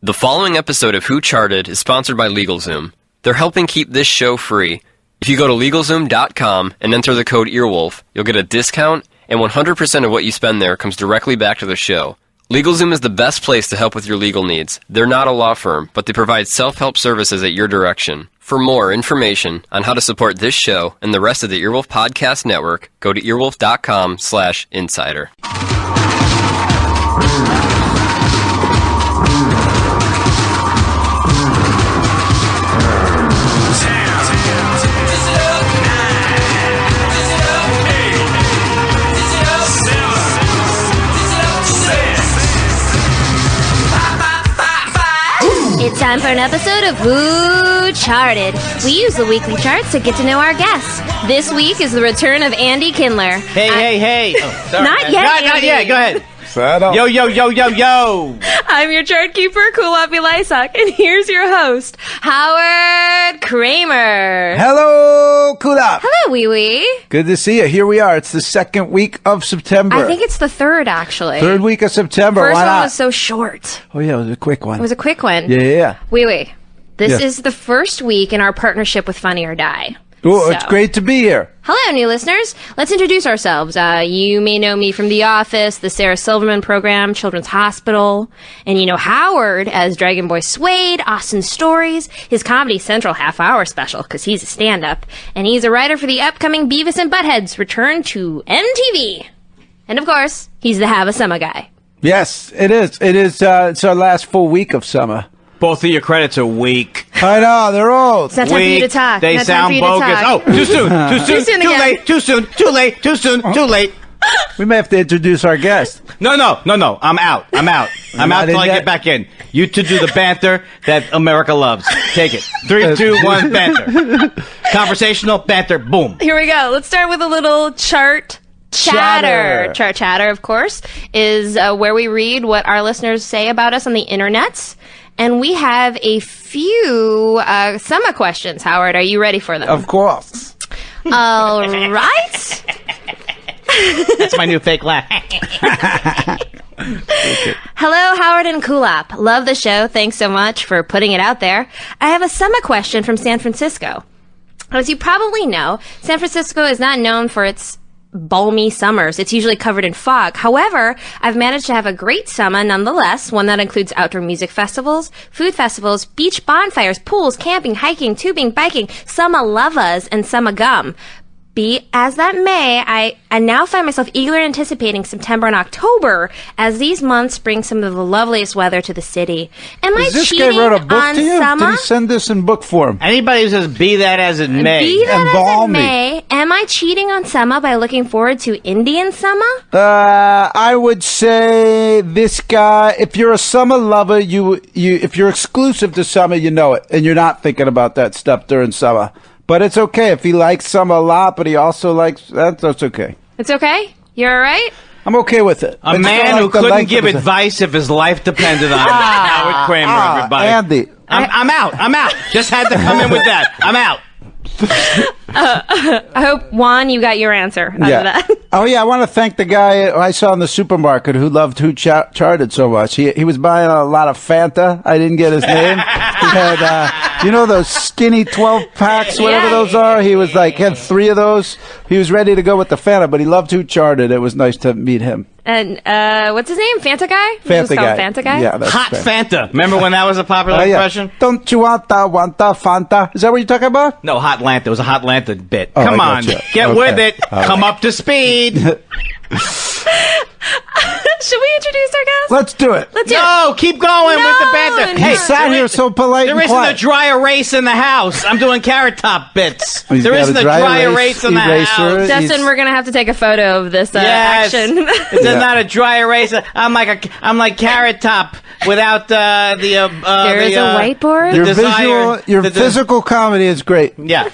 The following episode of Who Charted is sponsored by LegalZoom. They're helping keep this show free. If you go to LegalZoom.com and enter the code EARWOLF, you'll get a discount, and 100% of what you spend there comes directly back to the show. LegalZoom is the best place to help with your legal needs. They're not a law firm, but they provide self-help services at your direction. For more information on how to support this show and the rest of the Earwolf Podcast Network, go to earwolf.com/insider. It's time for an episode of Who Charted. We use the weekly charts to get to know our guests. This week is the return of Andy Kindler. Hey. Oh, sorry. Not yet, Not Andy. yet. Go ahead. Yo. Yo. I'm your chart keeper, Kulop Elisak, and here's your host, Howard Kramer. Hello, Kulop. Hello, Wee Wee. Good to see you. Here we are. It's the second week of September. I think it's the third, actually. Third week of September. First Why one not? was so short. Oh, yeah, it was a quick one. It was a quick one. Yeah. Wee Wee. This Yeah. is the first week in our partnership with Funny or Die. Oh, it's great to be here. Hello, new listeners. Let's introduce ourselves. You may know me from The Office, the Sarah Silverman program, Children's Hospital, and you know Howard as Dragon Boy Suede, Austin Stories, his Comedy Central half-hour special, because he's a stand-up, and he's a writer for the upcoming Beavis and Butthead's return to MTV. And of course, he's the Have a Summer guy. Yes, it is. It's our last full week of summer. Both of your credits are weak. I know, they're old. It's not time for you to talk. They Not time for sound you to bogus. talk. Oh, too soon. Too soon Too again. late. Too soon. Too late. Too soon. Too late. We may have to introduce our guest. No. I'm out. I'm out not till in I yet? get back in. You two do the banter that America loves. Take it. 3, 2, 1, banter. Conversational banter. Boom. Here we go. Let's start with a little chart chatter. Chart chatter, of course, is where we read what our listeners say about us on the internets. And we have a few summer questions. Howard, are you ready for them? Of course. All right. That's my new fake laugh. Hello, Howard and Kulop. Love the show. Thanks so much for putting it out there. I have a summer question from San Francisco. As you probably know, San Francisco is not known for its balmy summers. It's usually covered in fog. However, I've managed to have a great summer nonetheless, one that includes outdoor music festivals, food festivals, beach bonfires, pools, camping, hiking, tubing, biking, summer lovers, and summer gum. Be as that may, I now find myself eagerly anticipating September and October as these months bring some of the loveliest weather to the city. Am I This cheating guy wrote a book on to you? summer? Did he send this in book form? Anybody who says be that as it may. Be that And as it balmy. may, am I cheating on summer by looking forward to Indian summer? I would say this guy, if you're a summer lover, you if you're exclusive to summer, you know it, and you're not thinking about that stuff during summer. But it's okay if he likes summer a lot, but he also likes that's okay. It's okay? You're all right? I'm okay with it. A It's man not who like the couldn't length give of it. advice if his life depended on it. Howard Kramer, everybody. Andy. I'm out. Just had to come in with that. I'm out. I hope, Juan, you got your answer out of that. Oh, yeah, I want to thank the guy I saw in the supermarket who loved Who Charted so much. He was buying a lot of Fanta. I didn't get his name. He had, you know those skinny 12-packs, whatever those are? He was like, had 3 of those. He was ready to go with the Fanta, but he loved Who Charted. It was nice to meet him. And what's his name? Fanta Guy? You just Fanta call guy. him Fanta Guy? Yeah, that's Hot Fanta. Fanta. Remember when that was a popular Oh, yeah. expression? Don't you want Fanta? Is that what you're talking about? No, Hot Lanta. It was a Hot Lanta bit. Oh, Come I on. gotcha. Get Okay. with it. All Come right. up to speed. Should we introduce our guest? Let's do it. Let's do it. No, keep going with the banter. no. Hey, He sat here so polite there and isn't a quiet. dry erase in the house. I'm doing Carrot Top bits. He's There got isn't a a dry dry erase erase in the eraser. house. Dustin, He's- we're going to have to take a photo of this Yes, action. it's not a dry erase. I'm like Carrot Top without There is a whiteboard? the Your desire- your the- the- physical comedy is great. Yeah,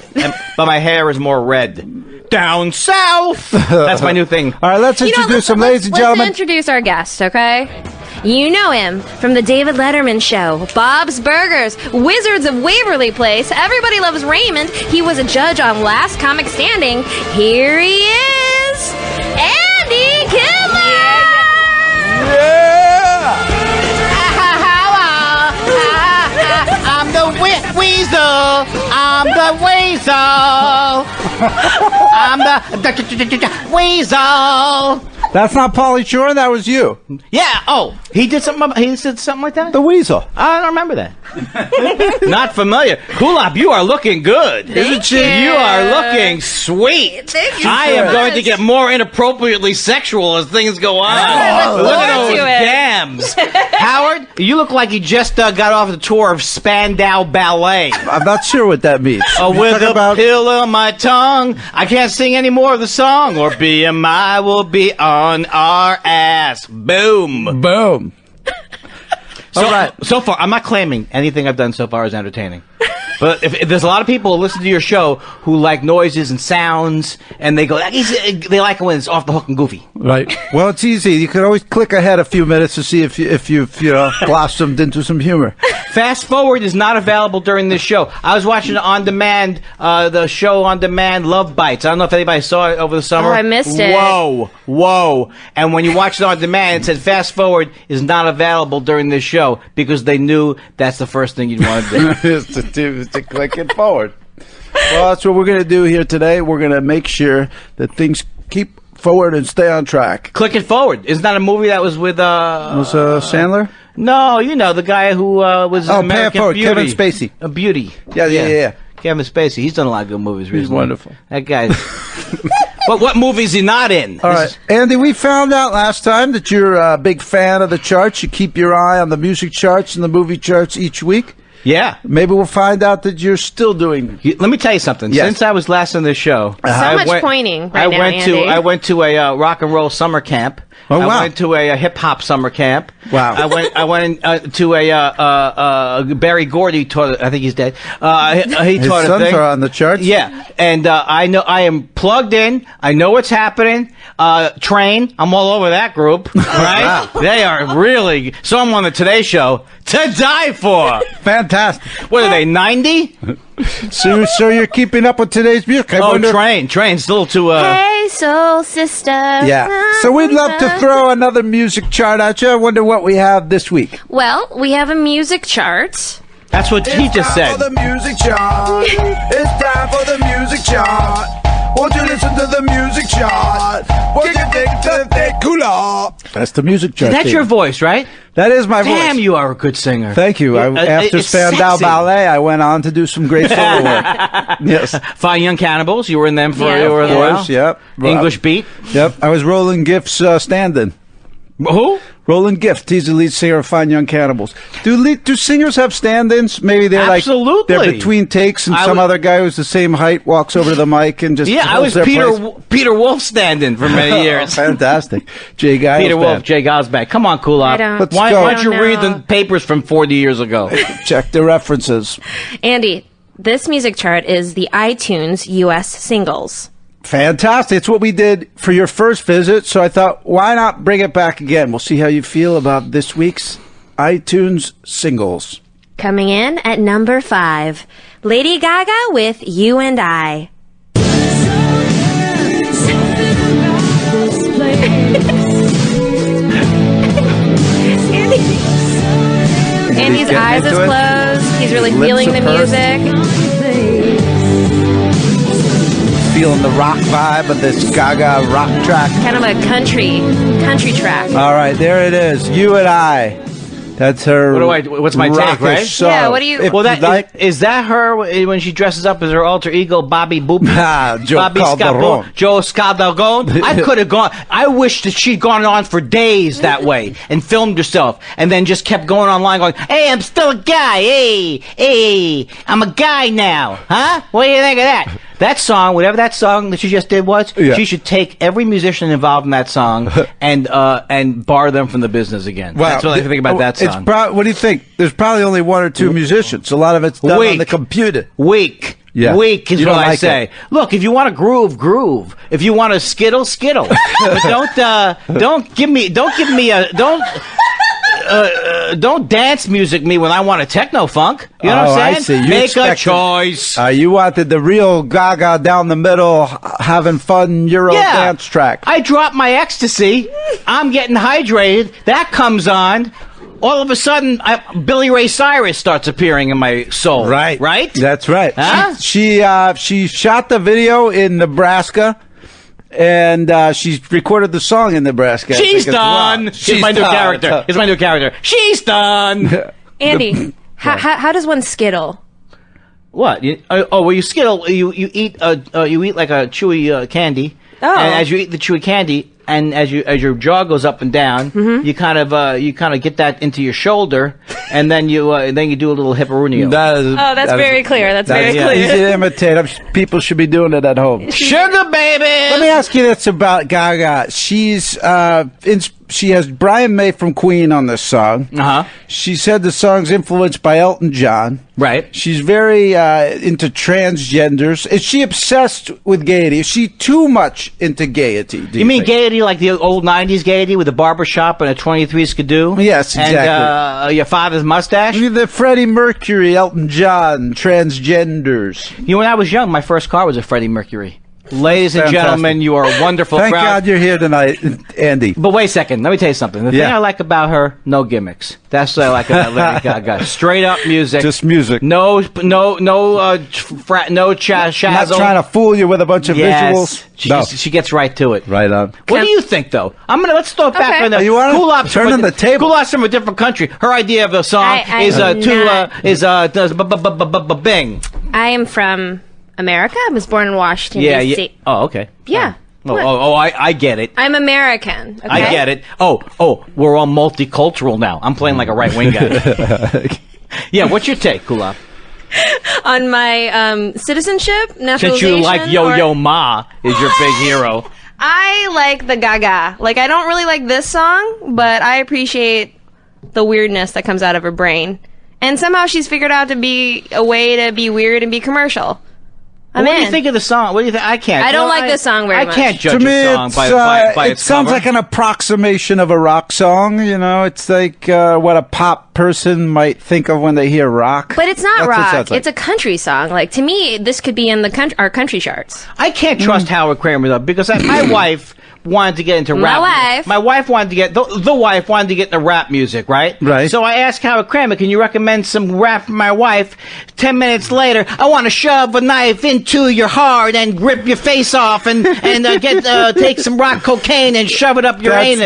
but my hair is more red. Down south. That's my new thing. All right, let's introduce him, ladies and gentlemen. Let's introduce our guest, okay? You know him from the David Letterman Show, Bob's Burgers, Wizards of Waverly Place, Everybody Loves Raymond. He was a judge on Last Comic Standing. Here he is, Andy Kindler! weasel. I'm the weasel. I'm the weasel. That's not Pauly Shore. That was you. Yeah. Oh, he did something. He said something like that. The weasel. I don't remember that. Not familiar. Kulop, you are looking good. Thank you. You are looking sweet. Thank you I so am much. going to get more inappropriately sexual as things go on. I look Look at forward those to it. dams. Howard, you look like you just got off the tour of Spandau Ballet. I'm not sure what that means. Oh, You with talking a about- pill on my tongue, I can't sing any more of the song. Or BMI will be on our ass. Boom. Boom. So, All right. so far, I'm not claiming anything I've done so far is entertaining. But if there's a lot of people who listen to your show who like noises and sounds, and they go, they like it when it's off the hook and goofy. Right. Well, it's easy. You can always click ahead a few minutes to see if you've blossomed into some humor. Fast forward is not available during this show. I was watching on demand, the show on demand, Love Bites. I don't know if anybody saw it over the summer. Oh, I missed it. Whoa. And when you watch it on demand, it said fast forward is not available during this show because they knew that's the first thing you'd want to do. to click it forward. Well, that's what we're going to do here today. We're going to make sure that things keep forward and stay on track. Click it forward. Isn't that a movie that was with Was Sandler? No, you know the guy who was Oh, American Pay It Forward, Beauty. Kevin Spacey. A beauty. Yeah. Kevin Spacey. He's done a lot of good movies recently. wonderful. That guy. What movie is he not in? All right, Andy, we found out last time that you're a big fan of the charts. You keep your eye on the music charts and the movie charts each week. Yeah. Maybe we'll find out that you're still doing. Let me tell you something. Yes. Since I was last on this show, So much pointing right now, Andy. I went to a rock and roll summer camp. Oh, wow. I went to a hip hop summer camp. Wow. I went to a Barry Gordy taught. I think he's dead. He His taught a sons thing. are on the charts. Yeah, and I know I am plugged in. I know what's happening. Train, I'm all over that group. Right? They are really. So I'm on the Today Show to die for. Fantastic. What are they? 90? So you're keeping up with today's music. I wonder- Train's a little too. Hey, soul sister. Yeah. So we'd love to throw another music chart at you. I wonder what we have this week. Well, we have a music chart. That's what he just said. For the music chart. It's time for the music chart. Won't you listen to the music chart? Won't you take it to the cool up? That's the music chart. That's theme. your voice, right? That is my Damn, voice. you are a good singer. Thank you. After It's Spandau sexy. Ballet, I went on to do some great solo work. Yes. Fine Young Cannibals, you were in them for Yeah, you were of a while. course, yep. English Beat. Yep. I was Roland Gift's stand-in. Who? Roland Gift. He's the lead singer of Fine Young Cannibals. Do singers have stand-ins? Maybe they're Absolutely. they're between takes, and I some would- other guy who's the same height walks over to the mic and just Yeah, I was holds their place. Peter Wolf stand-in for many years. Fantastic. Jay Giles. Peter Wolf, band. Jay Gosback. Come on, cool I up. don't- Let's Why go. don't you I don't read know. the papers from 40 years ago? Check the references. Andy, this music chart is the iTunes US singles. Fantastic. It's what we did for your first visit, so I thought, why not bring it back again? We'll see how you feel about this week's iTunes singles. Coming in at number 5, Lady Gaga with You and I. Andy's getting eyes is into it. closed. He's really Lips feeling are the pursed. music. Feeling the rock vibe of this Gaga rock track. Kind of a country track. All right, there it is. You and I. That's her. What's my take, rockish right? song. Yeah, what do you- If Well, you'd like. is that her when she dresses up as her alter ego, Bobby Boop? Joe Calderon. Joe Scaldagon. I could have gone. I wish that she'd gone on for days that way and filmed herself, and then just kept going online, going, "Hey, I'm still a guy. Hey, I'm a guy now, huh? What do you think of that?" That song, whatever that song that she just did was, Yeah. she should take every musician involved in that song and bar them from the business again. Wow. That's what I think about that song. It's what do you think? There's probably only one or two musicians. A lot of it's done on Weak. the computer. Weak. Yeah. Weak is You what don't I like say. it. Look, if you want to groove. If you want to skittle. But don't give me don't dance music me when I want a techno funk. You know what Oh, I'm I saying? see. You Make a expected- choice. You wanted the real Gaga down the middle, having fun Euro dance track. I drop my ecstasy. I'm getting hydrated. That comes on. all of a sudden, Billy Ray Cyrus starts appearing in my soul. Right. Right? That's right. Huh? She shot the video in Nebraska. And she recorded the song in Nebraska. She's done. Well. Here's my new character. Here's my new character. She's done. Andy, how does one skittle? What? Well, you skittle. You eat like a chewy candy. Oh. And as you eat the chewy candy, and as your jaw goes up and down, you kind of get that into your shoulder, and then you do a little hipperunio. That's very clear. That's very clear. Easy to imitate. People should be doing it at home. Sugar baby. Let me ask you this about Gaga. She has Brian May from Queen on this song. She said the song's influenced by Elton John. Right. She's very into transgenders. Is she obsessed with gaiety? Is she too much into gaiety? You mean gaiety like the old 90s gaiety with a barbershop and a 23 skidoo? Yes, exactly. And your father's mustache? The Freddie Mercury, Elton John, transgenders. You know, when I was young, my first car was a Freddie Mercury. Ladies and Fantastic. gentlemen, you are a wonderful Thank crowd. God you're here tonight, Andy. But wait a second. Let me tell you something. The thing I like about her, no gimmicks. That's what I like about Lady Gaga. Straight up music. Just music. No shazzle. Not trying to fool you with a bunch of visuals. She gets right to it. Right on. What do you think, though? Let's throw it back Okay. on the You want to Kulop's turn from on the table? Kulop's from a different country. Her idea of a song Bing. I am from America. I was born in Washington, D.C. Oh, okay. Yeah. I get it. I'm American. Okay? I get it. Oh, we're all multicultural now. I'm playing like a right wing guy. Yeah, what's your take, Kulop? On my citizenship, naturalization. Since you like Yo-Yo Ma is your big hero. I like the Gaga. Like, I don't really like this song, but I appreciate the weirdness that comes out of her brain. And somehow she's figured out to be a way to be weird and be commercial. What do you think of the song? What do you think? I can't. I don't like this song very much. I can't judge To me, a song by it its sounds cover. like an approximation of a rock song. You know, it's like what a pop person might think of when they hear rock. But it's not That's what it rock. sounds like. It's a country song. Like, to me, this could be in the our country charts. I can't trust Howard Kramer though, because my wife wanted to get into rap. My wife wanted to get the wife wanted to get into rap music, right? Right. So I asked Howard Kramer, "Can you recommend some rap for my wife?" 10 minutes later, I want to shove a knife into your heart and rip your face off and take some rock cocaine and shove it up your anus.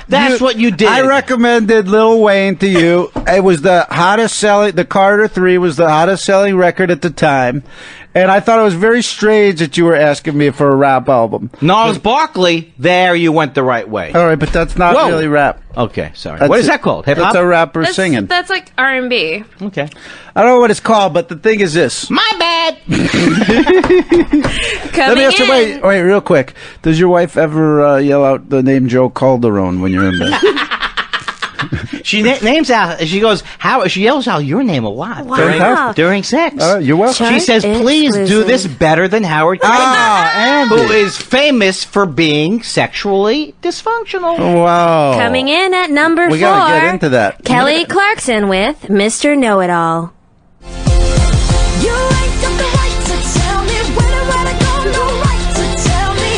That's what you did. I recommended Lil Wayne to you. It was the hottest selling. The Carter 3 was the hottest selling record at the time. And I thought it was very strange that you were asking me for a rap album. Gnarls Barkley, there you went the right way. All right, but that's not really rap. Okay, sorry. What is that called? Hip hop? That's a rapper singing. That's like R&B. Okay. I don't know what it's called, but the thing is this. My bad. Let me ask you, wait, real quick. Does your wife ever yell out the name Joe Calderone when you're in bed? She names out. She goes. She yells out your name a lot during sex. You're welcome. She says, "Please do this better than Howard Kramer, who is famous for being sexually dysfunctional." Wow. Coming in at number 4. We gotta get into that. Kelly Clarkson with Mr. Know-It-All. You ain't got the right to tell me where I go, no right to tell me.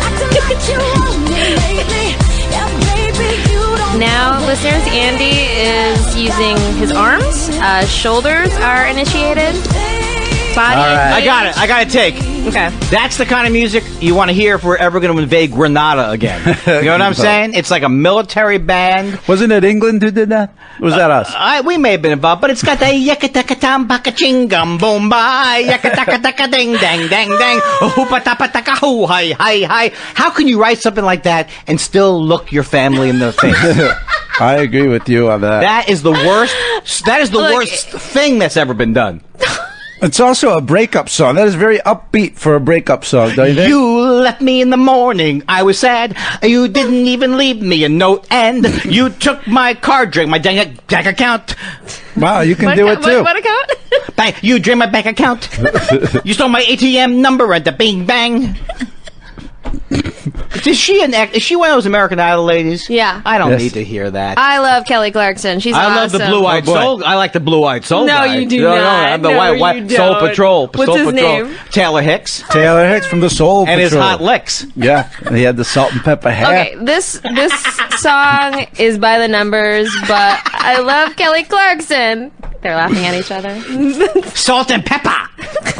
Acting like you own me lately. Yeah, baby, you don't. Now, listeners, Andy is using his arms. Shoulders are initiated. Body. All right. I got it. I got to take. Okay. That's the kind of music you want to hear if we're ever going to invade Grenada again. You know what I'm saying? It's like a military band. Wasn't it England who did that? Or was that us? We may have been involved, but it's got the yakatakatam bakachingam boom bye yakatakataka ding dang dang dang hoopatapataka hoo hi hi hi. How can you write something like that and still look your family in the face? I agree with you on that. That is the worst. That is the worst thing that's ever been done. It's also a breakup song. That is very upbeat for a breakup song, don't you think? You left me in the morning. I was sad. You didn't even leave me a note, and you took my card drink, my bank account. Wow, you can do it too. What account? You drained my bank account. You stole my ATM number at the Bing Bang. Is she one of those American Idol ladies? Yeah. I don't Yes. need to hear that. I love Kelly Clarkson. She's awesome. I love the blue-eyed Oh, boy. soul. I like the blue-eyed soul. No, guy. you do No, not. I'm the No, white you Soul don't. Patrol. What's Soul his Patrol. name? Taylor Hicks Taylor Hicks from the Soul and his Patrol. hot licks. Yeah, and he had the salt and pepper hair. Okay, this song is by the numbers, but I love Kelly Clarkson. They're laughing at each other. Salt and pepper.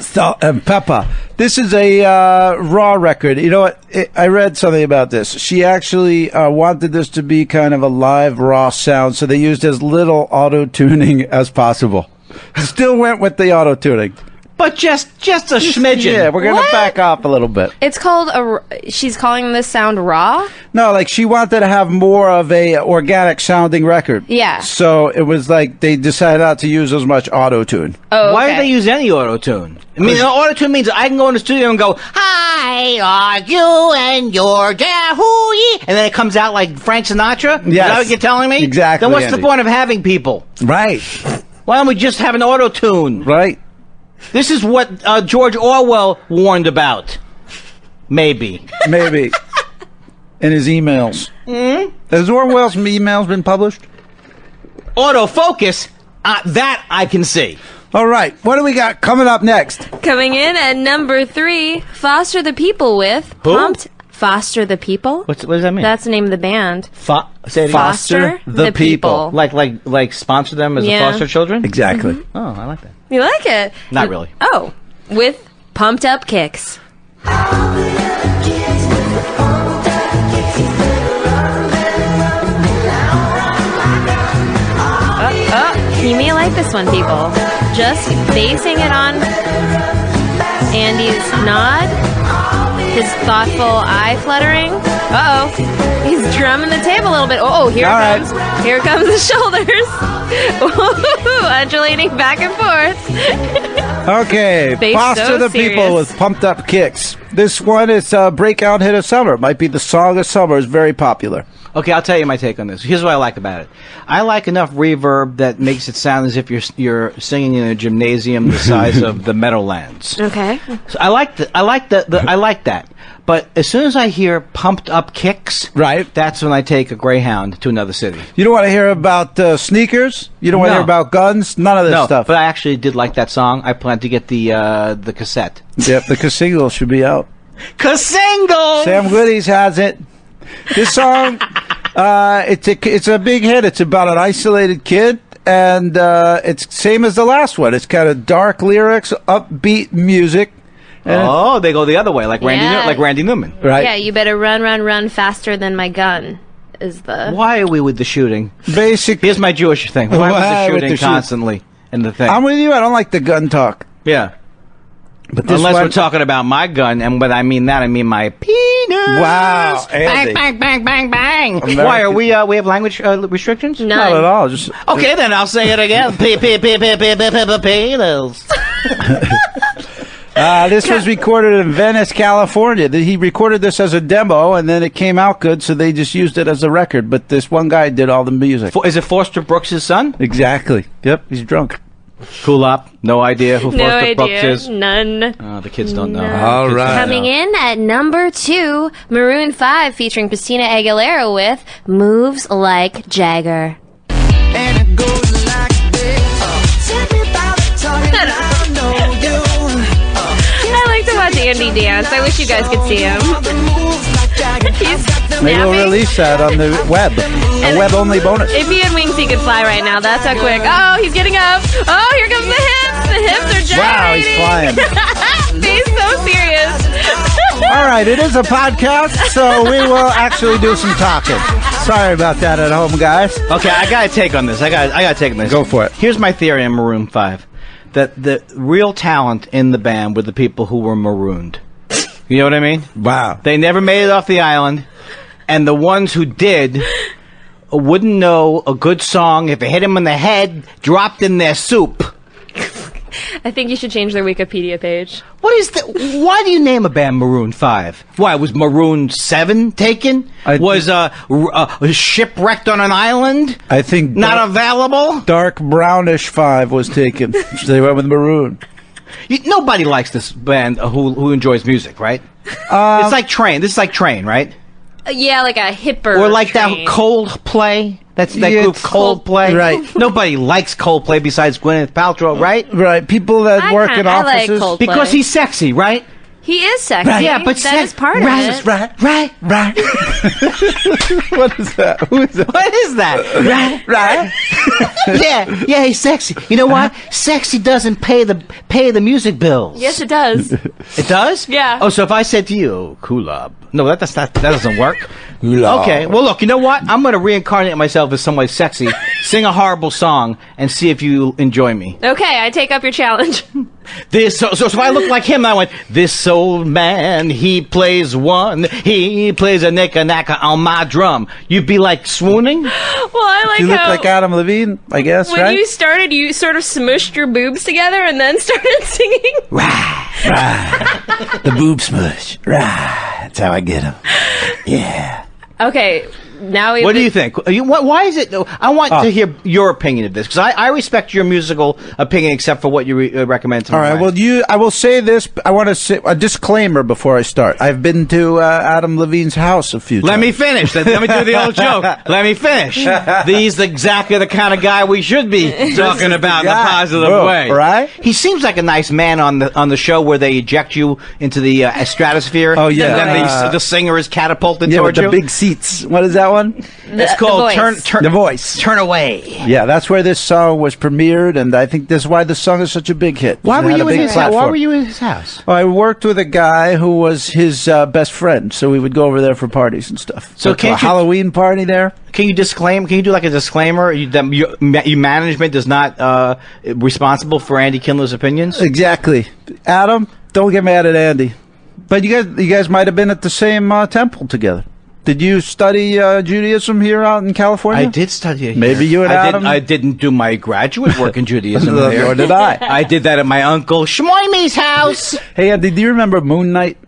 Salt and pepper. This is a Raw record. You know what? I read something about this. She actually wanted this to be kind of a live Raw sound, so they used as little auto-tuning as possible. Still went with the auto-tuning. But just a smidgen. Yeah, we're going to What? back off a little bit. It's called she's calling this sound raw? No, like she wanted to have more of a organic sounding record. Yeah. So it was like they decided not to use as much auto-tune. Oh, Why okay. do they use any auto-tune? I mean, auto-tune means I can go in the studio and go, "Hi, are you and your Yahoo?" And then it comes out like Frank Sinatra? Is Yes. that what you're telling me? Exactly, Then what's Andy. the point of having people? Right. Why don't we just have an auto-tune? Right. This is what George Orwell warned about. Maybe. Maybe. In his emails. Mm-hmm. Has Orwell's emails been published? Autofocus, that I can see. All right. What do we got coming up next? Coming in at number 3, Foster the People with Who? Pumped. Foster the People? What does that mean? That's the name of the band. Say it again. Foster the People. Like sponsor them as Yeah. foster children? Exactly. Oh, I like that. You like it? Not really. Oh, with Pumped Up Kicks. You may like this one, people. Just basing it on Andy's nod, his thoughtful eye fluttering. Uh-oh. He's drumming the table a little bit. Oh, here All it right. comes. Here comes the shoulders. Ooh, undulating back and forth. Okay. Face Foster so the serious. People with Pumped Up Kicks. This one is a breakout hit of summer. It might be the song of summer. It's very popular. Okay, I'll tell you my take on this. Here's what I like about it. I like enough reverb that makes it sound as if you're singing in a gymnasium the size of the Meadowlands. Okay. So I like that. But as soon as I hear pumped up kicks, Right. that's when I take a Greyhound to another city. You don't want to hear about sneakers? You don't want to No. hear about guns? None of this No, stuff. but I actually did like that song. I plan to get the cassette. Yep, the single should be out. Cassingle! Sam Goody's has it. This song, it's a big hit. It's about an isolated kid, and it's same as the last one. It's kind of dark lyrics, upbeat music. And Oh, they go the other way, like Yeah. Randy Newman. right? Yeah, you better run faster than my gun. Is the Why are we with the shooting? Basic. Here's my Jewish thing. Why Why was the with shooting the shoot- constantly in the thing? I'm with you. I don't like the gun talk. Yeah. But this Unless one, we're talking about my gun, and when I mean that, I mean my penis. Wow, Andy. Bang, bang, bang, bang, bang. American- Why are we have language restrictions? none. Not at all. Just Okay, then I'll say it again. Penis. This was recorded in Venice, California. He recorded this as a demo, and then it came out good, so they just used it as a record. But this one guy did all the music. Is it Foster Brooks' son? Exactly. Yep, he's drunk. Cool up. No idea who No Foster Brooks idea. is. None. Oh, the kids don't know. No. All Kids don't right. Coming know. in at number 2, Maroon 5 featuring Christina Aguilera with Moves Like Jagger. And it goes like this. Tell me about it, tell me I know you. I like to watch Andy dance. I wish you guys could see him. He's Maybe we'll snapping. release that on the web. A web-only bonus. If he had wings, he could fly right now. That's how quick. Oh, he's getting up. Oh, here comes the hips. The hips are Wow, he's gyrating. flying. He's so serious. All right, it is a podcast, so we will actually do some talking. Sorry about that at home, guys. Okay, I got to take on this. I got to take on this. Go for it. Here's my theory on Maroon 5. That the real talent in the band were the people who were marooned. You know what I mean? Wow. They never made it off the island, and the ones who did wouldn't know a good song if it hit them in the head, dropped in their soup. I think you should change their Wikipedia page. What is the? Why do you name a band Maroon 5? Why was Maroon 7 taken? Was shipwrecked on an island? I think Not available? dark brownish 5 was taken. So they went with maroon. Nobody likes this band who enjoys music, right? It's like Train. This is like Train, right? Yeah, like a hipper. Or like that train. Coldplay. That's that Yeah, group it's Coldplay. Right. Nobody likes Coldplay besides Gwyneth Paltrow, right? Right. People that work in I like offices. Coldplay. Because he's sexy, right? He is sexy. Yeah, but that is part of it. Right. What is that? Who is that? What is that? Right. yeah, he's sexy. You know what? Sexy doesn't pay the music bills. Yes, it does. It does? Yeah. Oh, so if I said to you, Kulab. No, that doesn't work. Kulab. Okay. Well, look, you know what? I'm going to reincarnate myself as somebody sexy, sing a horrible song, and see if you enjoy me. Okay, I take up your challenge. So if I look like him, I went, this old man, he plays a knicka-knacka on my drum. You'd be like swooning? Well, I like You look how like Adam Levine, I guess, when right? you started, you sort of smushed your boobs together and then started singing. The boob smush. Right. That's how I get them. Yeah. Okay, now we. What do you think? Why is it? I want to hear your opinion of this because I respect your musical opinion, except for what you recommend to me. All right. Well, I will say this. I want to say a disclaimer before I start. I've been to Adam Levine's house a few times. Let me finish. Let me do the old joke. Let me finish. He's exactly the kind of guy we should be talking about in a positive way, right? He seems like a nice man on the show where they eject you into the stratosphere. Oh, yeah. And then the singer is catapulted Yeah, with towards the you. big seats. What is that one? It's called Voice. The Voice. Turn Away. Yeah, that's where this song was premiered, and I think that's why the song is such a big hit. Why It were had a you in big his house? Why platform. were you in his house? I worked with a guy who was his best friend, so we would go over there for parties and stuff. So Went to a can't you- Halloween party there? Can you disclaim? Can you do like a disclaimer? That your management is not responsible for Andy Kindler's opinions. Exactly. Adam, don't get mad at Andy. But you guys might have been at the same temple together. Did you study Judaism here out in California? I did study it. Maybe you and Adam? I didn't do my graduate work in Judaism. Nor there. did I. I did that at my uncle Shmoimi's house. Hey, Andy, do you remember Moon Knight?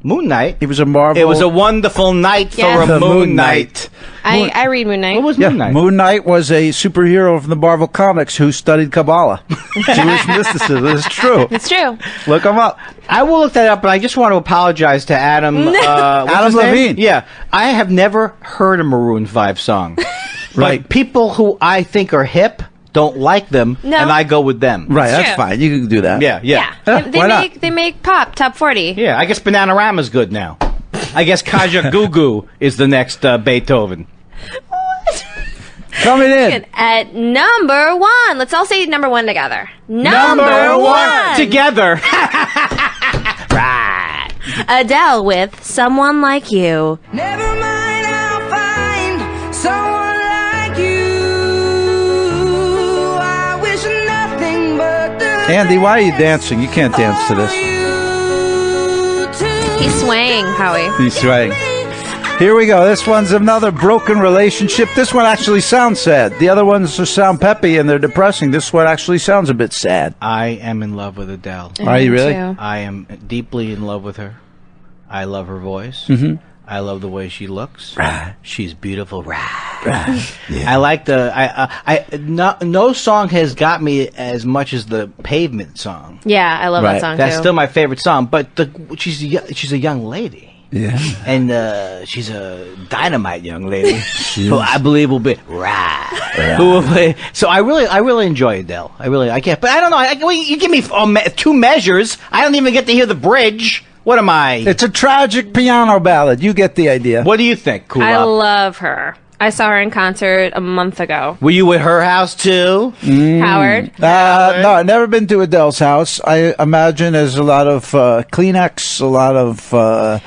Moon Knight. He was a Marvel. It was a wonderful night Yeah. for a The Moon Knight. I read Moon Knight. What was Yeah, Moon Knight? Moon Knight was a superhero from the Marvel Comics who studied Kabbalah. Jewish mysticism. It's true. It's true. Look him up. I will look that up, but I just want to apologize to Adam. What's Adam his name? Levine. Yeah, I have never heard a Maroon 5 song. Right. But people who I think are hip don't like them, No. and I go with them. Right, that's true. fine. You can do that. Yeah. Yeah. Why not? They make pop top 40. Yeah, I guess Bananarama's good now. I guess Kaja Gugu is the next Beethoven. Coming in. At number 1. Let's all say number 1 together. Number 1. Together. Right. Adele with Someone Like You. Never mind, I'll find someone like you. I wish nothing but the Andy, why are you dancing? You can't dance to this. He's swaying, Howie. He's right. Here we go. This one's another broken relationship. This one actually sounds sad. The other ones just sound peppy and they're depressing. This one actually sounds a bit sad. I am in love with Adele. Are you really? Too. I am deeply in love with her. I love her voice. Mm-hmm. I love the way she looks. Right. She's beautiful. Yeah. I like no song has got me as much as the Pavement song. Yeah, I love Right. that song That's too. still my favorite song. But she's a young lady. Yeah. And she's a dynamite young lady who I believe will be who will play. So I really enjoy Adele. I can't. But I don't know. You give me 2 measures. I don't even get to hear the bridge. What am I? It's a tragic piano ballad. You get the idea. What do you think, Kulop? I love her. I saw her in concert a month ago. Were you at her house too? Howard. No, I've never been to Adele's house. I imagine there's a lot of Kleenex, a lot of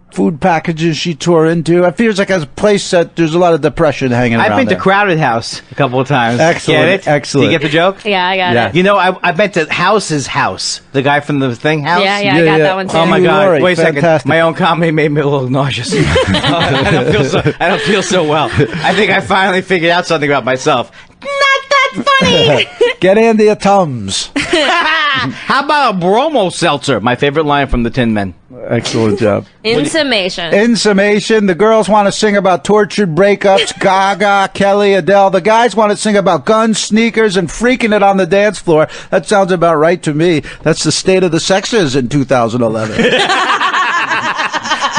food packages she tore into. It feels like a place that there's a lot of depression hanging around I've been there. to Crowded House a couple of times. Excellent, Get it? excellent. Do you get the joke? Yeah, I got Yeah. it. You know, I've been to House's house. The guy from the Thing House. Yeah, I got that one too. Oh my Hugh God! Laurie, Wait a second. fantastic. My own comedy made me a little nauseous. I don't feel so well. I think I finally figured out something about myself. Not that funny. Get Andy a Tums. How about a Bromo seltzer? My favorite line from the Tin Men. Excellent job. In summation. In summation, the girls want to sing about tortured breakups, Gaga, Kelly, Adele. The guys want to sing about guns, sneakers, and freaking it on the dance floor. That sounds about right to me. That's the state of the sexes in 2011.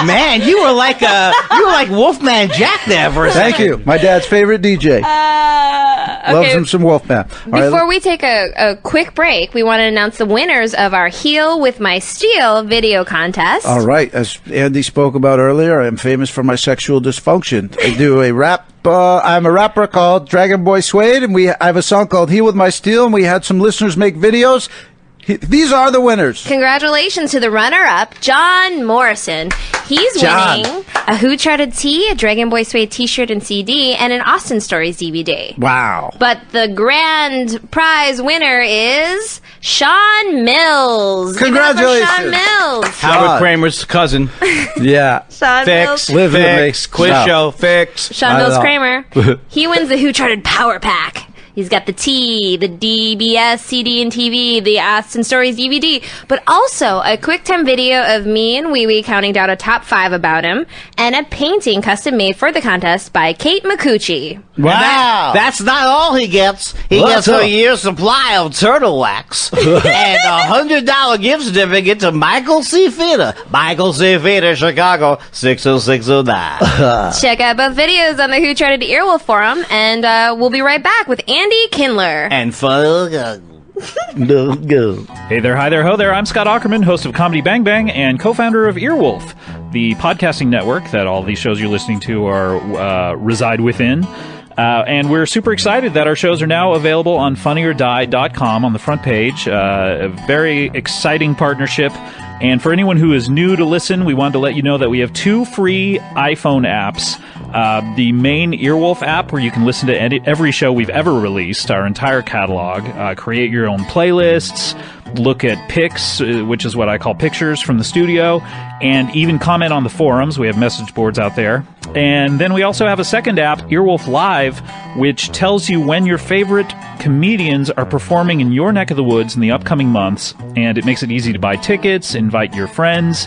Man, you were like Wolfman Jack there for a second. Thank you. My dad's favorite DJ. Loves Okay. him some Wolfman. All right, Before we take a quick break, we want to announce the winners of our Heal with My Steel video contest. All right, as Andy spoke about earlier, I'm famous for my sexual dysfunction. I do a rap. I'm a rapper called Dragon Boy Suede, and I have a song called Heal with My Steel, and we had some listeners make videos. These are the winners. Congratulations to the runner-up, John Morrison. He's John. winning a Who Charted Tee, a Dragon Boy Suede t-shirt and CD, and an Austin Stories DVD. Wow. But the grand prize winner is Sean Mills. Give it up for Congratulations. Sean Mills. Howard Kramer's cousin. Yeah. Sean Fix, Mills. Live with me. fix, quiz No. show, fix. Sean I Mills know. Kramer. He wins the Who Charted Power Pack. He's got the T, the DBS, CD and TV, the Austin Stories DVD, but also a QuickTime video of me and Wee Wee counting down a top 5 about him, and a painting custom made for the contest by Kate Micucci. Wow. That's not all he gets. He What's gets a up? year's supply of turtle wax and a $100 gift certificate to Michael C. Theater. Michael C. Theater, Chicago, 60609. Check out both videos on the Who Charted Earwolf forum, and we'll be right back with Andy Kindler. And fun. Hey there, hi there, ho there. I'm Scott Aukerman, host of Comedy Bang Bang and co-founder of Earwolf, the podcasting network that all these shows you're listening to are reside within. And we're super excited that our shows are now available on funnyordie.com on the front page. A very exciting partnership. And for anyone who is new to listen, we wanted to let you know that we have 2 free iPhone apps. The main Earwolf app, where you can listen to every show we've ever released, our entire catalog, create your own playlists, look at pics, which is what I call pictures from the studio, and even comment on the forums. We have message boards out there. And then we also have a second app, Earwolf Live, which tells you when your favorite comedians are performing in your neck of the woods in the upcoming months, and it makes it easy to buy tickets, invite your friends.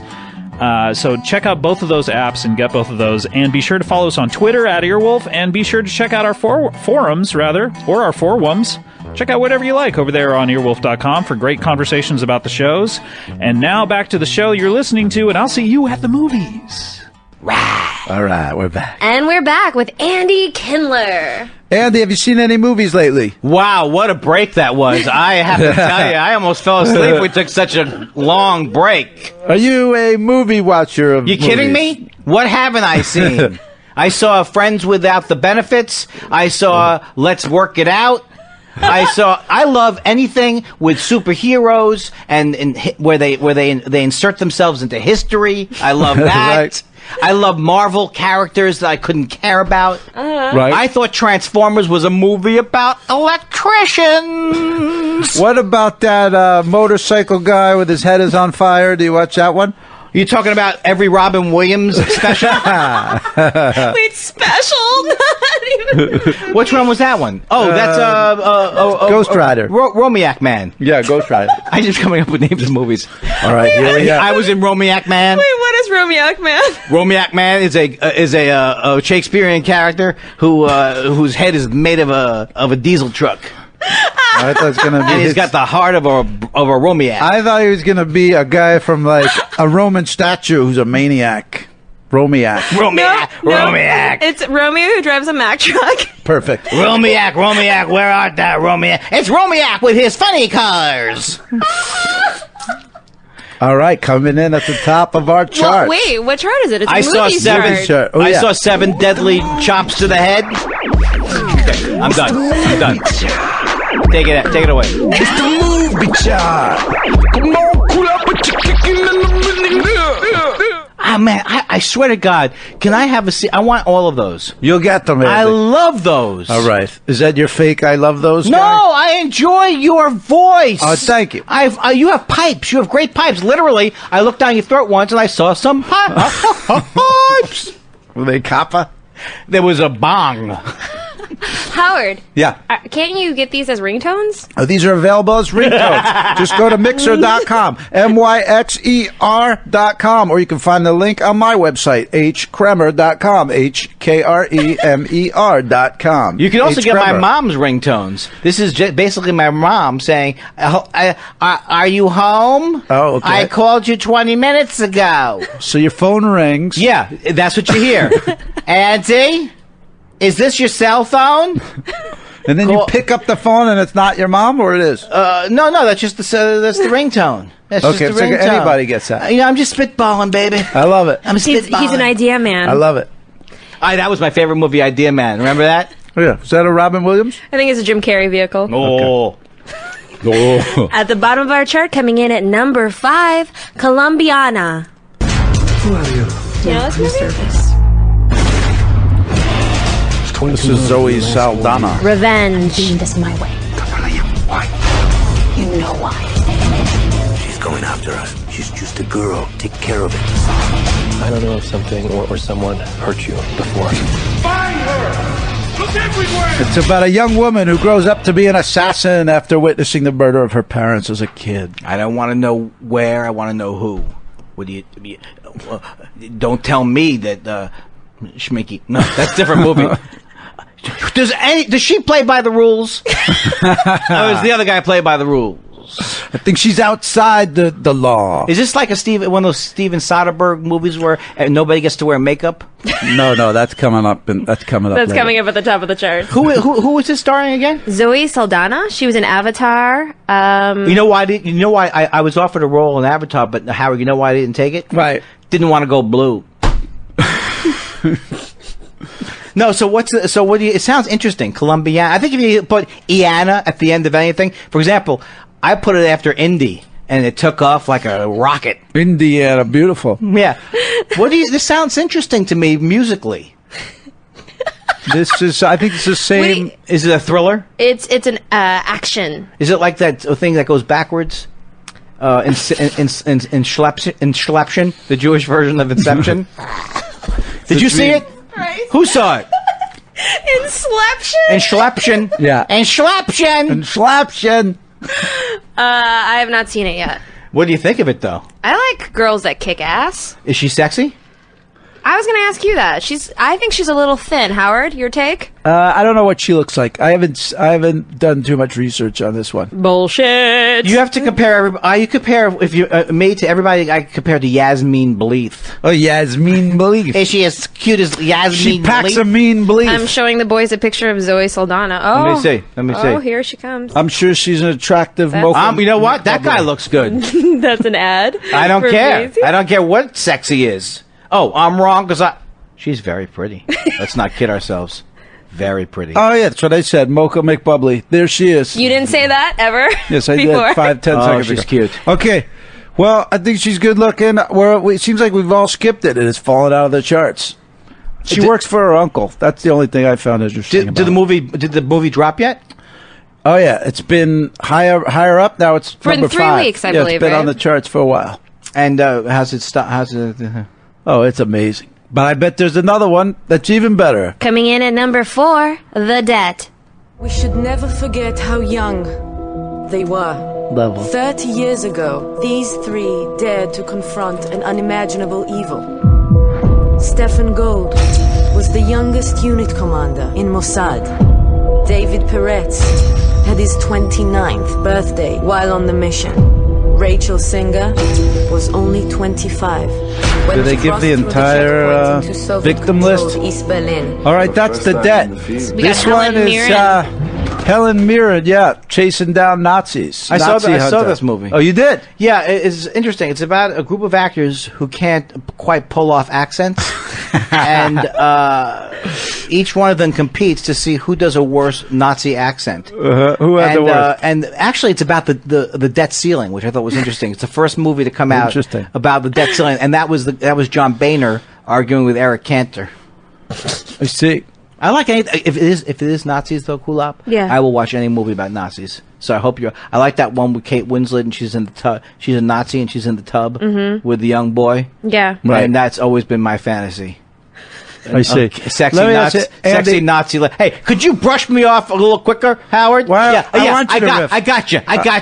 So check out both of those apps and get both of those, and be sure to follow us on Twitter at Earwolf, and be sure to check out our forums, or our forums. Check out whatever you like over there on earwolf.com for great conversations about the shows. And now back to the show you're listening to, and I'll see you at the movies. All right, we're back. And we're back with Andy Kindler. Andy, have you seen any movies lately? Wow, what a break that was. I have to tell you, I almost fell asleep. We took such a long break. Are you a movie watcher of You kidding me? What haven't I seen? I saw Friends Without the Benefits. I saw Let's Work It Out. I love anything with superheroes and where they insert themselves into history. I love that. Right. I love Marvel characters that I couldn't care about. Right. I thought Transformers was a movie about electricians. What about that motorcycle guy with his head is on fire? Do you watch that one? You talking about every Robin Williams special? Wait, special? Not even. Which one was that one? Oh, that's Ghost Rider. Romiak Man. Yeah, Ghost Rider. I just coming up with names of movies. All right, here we go. I was in Romiak Man. Wait, what is Romiak Man? Romiak Man is a Shakespearean character whose head is made of a diesel truck, I thought it was gonna be. and he's got the heart of a Romiak. I thought he was gonna be a guy from like a Roman statue who's a maniac. Romiak. Romiak. It's Romeo who drives a Mack truck. Perfect. Romiak, where art thou, Romiak? It's Romiak with his funny cars. All right, coming in at the top of our Well, chart. wait, what chart is it? It's a I saw movie seven. chart. Chart. Oh, I yeah. saw 7 deadly chops to the head. Okay, I'm done. Take it away. It's the movie chart. Come on, cool up with your kicking in the Ah, man, I swear to God, can I have a seat? I want all of those. You'll get them, I Andy. love those. All right. Is that your fake I love those No, guy? I enjoy your voice. Oh, thank you. You have pipes. You have great pipes. Literally, I looked down your throat once and I saw some pipes. Were they copper? There was a bong. Howard, Yeah. can't you get these as ringtones? Oh, these are available as ringtones. Just go to Mixer.com, MYXER.com, or you can find the link on my website, HKremer.com, HKREMER.com. You can also H. get my Kremer. mom's ringtones. This is basically my mom saying, are you home? Oh, okay. I called you 20 minutes ago. So your phone rings. Yeah, that's what you hear. Auntie, is this your cell phone? And then you pick up the phone and it's not your mom, or it is? No, that's just that's the ringtone. That's Okay, just the so ringtone. anybody gets that. I'm just spitballing, baby. I love it. I'm spitballing. He's an idea man. I love it. That was my favorite movie, Idea Man. Remember that? Oh, yeah. Is that a Robin Williams? I think it's a Jim Carrey vehicle. Oh. At the bottom of our chart, coming in at number 5, Colombiana. Who are you? Do you know this movie? This is Zoe Saldana. Revenge. Doing this my way. Why? You know why. She's going after us. She's just a girl. Take care of it. I don't know if something or someone hurt you before. Find her! Look everywhere! It's about a young woman who grows up to be an assassin after witnessing the murder of her parents as a kid. I don't want to know where. I want to know who. What do you? Don't tell me that Schmicky. No, that's a different movie. Does she play by the rules? Or does the other guy play by the rules? I think she's outside the law. Is this like one of those Steven Soderbergh movies where nobody gets to wear makeup? No, that's coming up. That's coming up. That's later. coming up at the top of the chart. Who was this starring again? Zoe Saldana. She was in Avatar. You know why? I was offered a role in Avatar, but Howard, you know why I didn't take it? Right. Didn't want to go blue. No, so what do you? It sounds interesting. Colombiana. I think if you put Iana at the end of anything, for example, I put it after Indy, and it took off like a rocket. Indiana, beautiful. Yeah. This sounds interesting to me musically. I think it's the same. Wait. Is it a thriller? It's an action. Is it like that thing that goes backwards? In Schleption, the Jewish version of Inception. Did you see it? Right. Who saw it? Inception. In Schleption. Yeah. In Schleption. And Slaption. I have not seen it yet. What do you think of it, though? I like girls that kick ass. Is she sexy? I was going to ask you that. I think she's a little thin. Howard, your take? I don't know what she looks like. I haven't done too much research on this one. Bullshit. You have to compare. You compare if you Maid to everybody. I compare to Yasmin Bleeth. Oh, Yasmin Belief. Is she as cute as Yasmin? She packs Bleeth? a mean belief. I'm showing the boys a picture of Zoe Saldana. Oh, Let me see. Oh, here she comes. I'm sure she's an attractive. That's- mocha- You know what? That guy looks good. That's an ad. I don't for care. Maisie. I don't care what sexy is. Oh, I'm wrong because she's very pretty. Let's not kid ourselves. Very pretty. Oh yeah, that's what I said. Mocha McBubbly. There she is. You didn't say that ever? Yes, I before? did. 5-10 seconds she's ago. cute. Okay. Well, I think she's good looking. It seems like we've all skipped it, and it's fallen out of the charts. She works for her uncle. That's the only thing I found interesting. Did the movie drop yet? Oh yeah, it's been higher up now. It's For number 3 5. weeks, I yeah, believe, It's been right? on the charts for a while. And how's it? Oh, it's amazing. But I bet there's another one that's even better. Coming in at number 4, The Debt. We should never forget how young they were. Level. 30 years ago, these 3 dared to confront an unimaginable evil. Stefan Gold was the youngest unit commander in Mossad. David Peretz had his 29th birthday while on the mission. Rachel Singer was only 25. When Do they she give crossed the through entire, checkpoint into victim Soviet-controlled list? East Berlin. All right, that's the debt. We This got one Helen is Mirren. Helen Mirren. Yeah, chasing down Nazis. I saw Hunter. this movie. Oh, you did? Yeah, it's interesting. It's about a group of actors who can't quite pull off accents, and each one of them competes to see who does a worse Nazi accent. Who had the worst? And actually, it's about the debt ceiling, which I thought was interesting. It's the first movie to come out Interesting. about the debt ceiling, and that was John Boehner arguing with Eric Cantor. I see. I like anything. If it is Nazis though, Kulop. Yeah. I will watch any movie about Nazis. So I hope you're. I like that one with Kate Winslet, and she's in the tub. She's a Nazi, and she's in the tub with the young boy. Yeah. Right. And that's always been my fantasy. I see. Sexy Let me ask Nazi. you, Andy- Sexy Nazi. Hey, could you brush me off a little quicker, Howard? Well, yeah, I want you to riff. I got